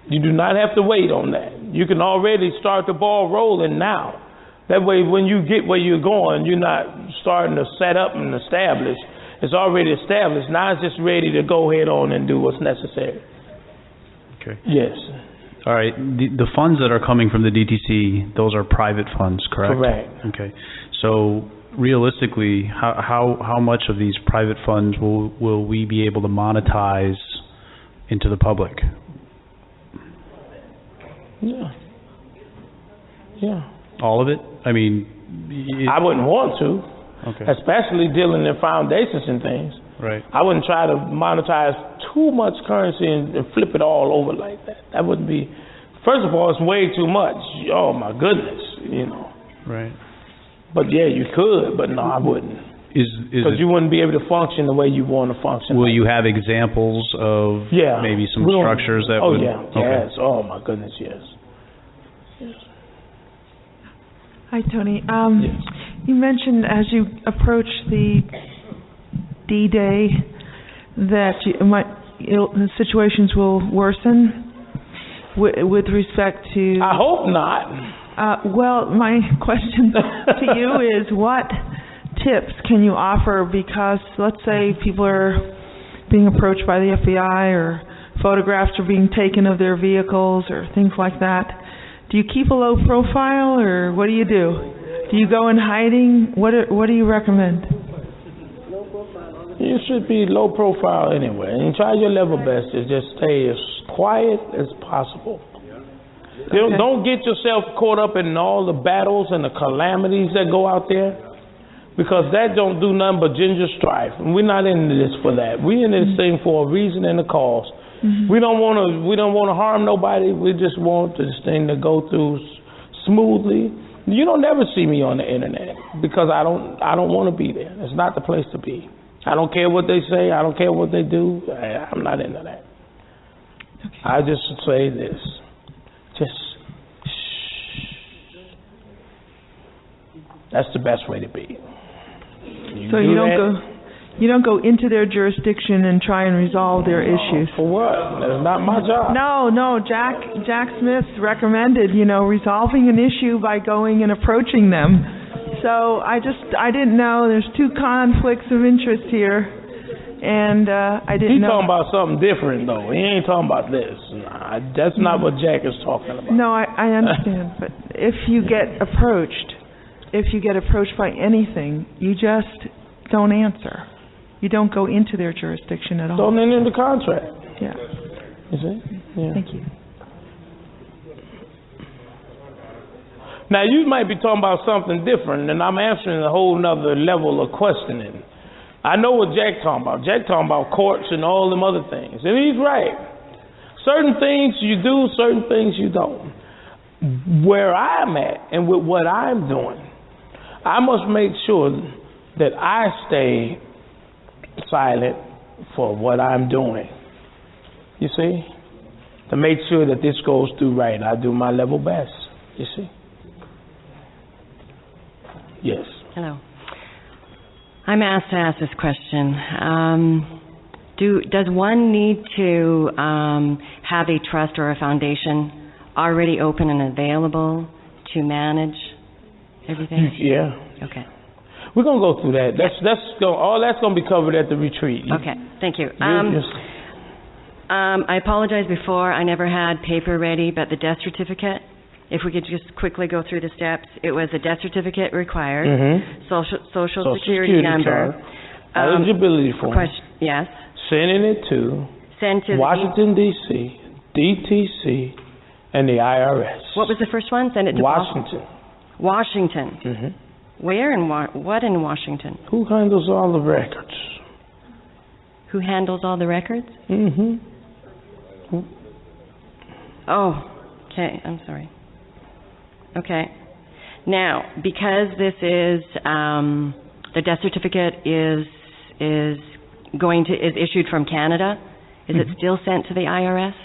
You do not have to wait on that. You can already start the ball rolling now. That way, when you get where you're going, you're not starting to set up and establish. It's already established. Now it's just ready to go ahead on and do what's necessary. Okay. Yes. All right. The funds that are coming from the DTC, those are private funds, correct? Correct. Okay. So realistically, how much of these private funds will we be able to monetize into the public? Yeah. All of it? I mean, I wouldn't want to. Okay. Especially dealing in foundations and things. Right. I wouldn't try to monetize too much currency and flip it all over like that. That wouldn't be. First of all, it's way too much. Oh my goodness, Right. But yeah, you could, but no, I wouldn't. Because you wouldn't be able to function the way you want to function. Will you have examples of maybe some structures that would? Yes. Oh my goodness, yes. Hi, Tony. You mentioned as you approach the D-Day that situations will worsen with respect to... I hope not. Well, my question to you is what tips can you offer? Because let's say people are being approached by the FBI or photographs are being taken of their vehicles or things like that. Do you keep a low profile or what do you do? Do you go in hiding? What do you recommend? You should be low profile anyway, and try your level best to just stay as quiet as possible. Okay. Don't get yourself caught up in all the battles and the calamities that go out there, because that don't do nothing but ginger strife. And we're not in this for that. We're in this thing for a reason and a cause. We don't want to harm nobody. We just want this thing to go through smoothly. You don't never see me on the internet because I don't want to be there. It's not the place to be. I don't care what they say. I don't care what they do. I'm not into that. Okay. I just say this. Just shh. That's the best way to be. You don't go into their jurisdiction and try and resolve their issues. For what? That's not my job. No. Jack Smith recommended, resolving an issue by going and approaching them. So I didn't know there's two conflicts of interest here, and I didn't know. He's talking about something different, though. He ain't talking about this. Nah, that's not what Jack is talking about. No, I understand. But if you get approached by anything, you just don't answer. You don't go into their jurisdiction at all. Don't enter the contract. Yeah. You see? Yeah. Thank you. Now, you might be talking about something different, and I'm answering a whole nother level of questioning. I know what Jack talking about. Jack talking about courts and all them other things. And he's right. Certain things you do, certain things you don't. Where I'm at and with what I'm doing, I must make sure that I stay silent for what I'm doing. You see? To make sure that this goes through right. I do my level best. You see? Yes. Hello. I'm asked to ask this question. Does one need to have a trust or a foundation already open and available to manage everything? Yeah. Okay. We're going to go through that. All that's going to be covered at the retreat. Okay. Thank you. I apologize before. I never had paper ready, but the death certificate, if we could just quickly go through the steps. It was a death certificate required, social security number, eligibility form. Yes. Sending it to Washington, D.C., DTC, and the IRS. What was the first one? Send it to Washington. Washington. Where and what in Washington? Who handles all the records? Who handles all the records? Oh, okay. I'm sorry. Okay. Now, because this is, the death certificate is issued from Canada, is it still sent to the IRS?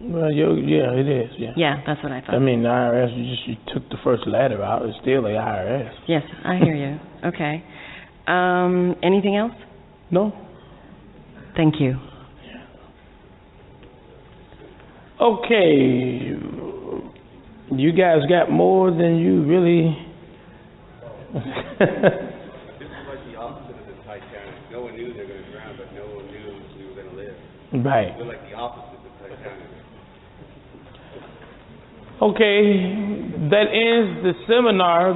Well, yeah, it is, yeah. Yeah, that's what I thought. I mean, the IRS, you took the first letter out, it's still the IRS. Yes, I hear you. Okay. Anything else? No. Thank you. Okay. You guys got more than you really... This is like the opposite of the Titanic. No one knew they were going to drown, but no one knew we were going to live. Right. We're like the opposite of the Titanic. Okay, that ends the seminar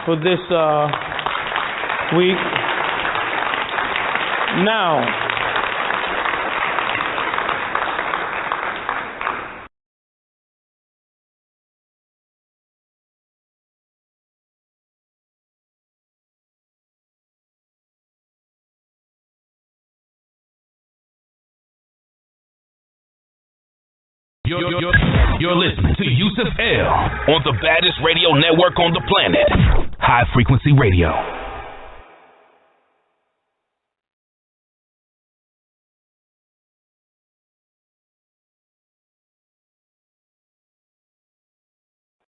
for this week. Now, You're listening to Yusef L. on the baddest radio network on the planet, High Frequency Radio.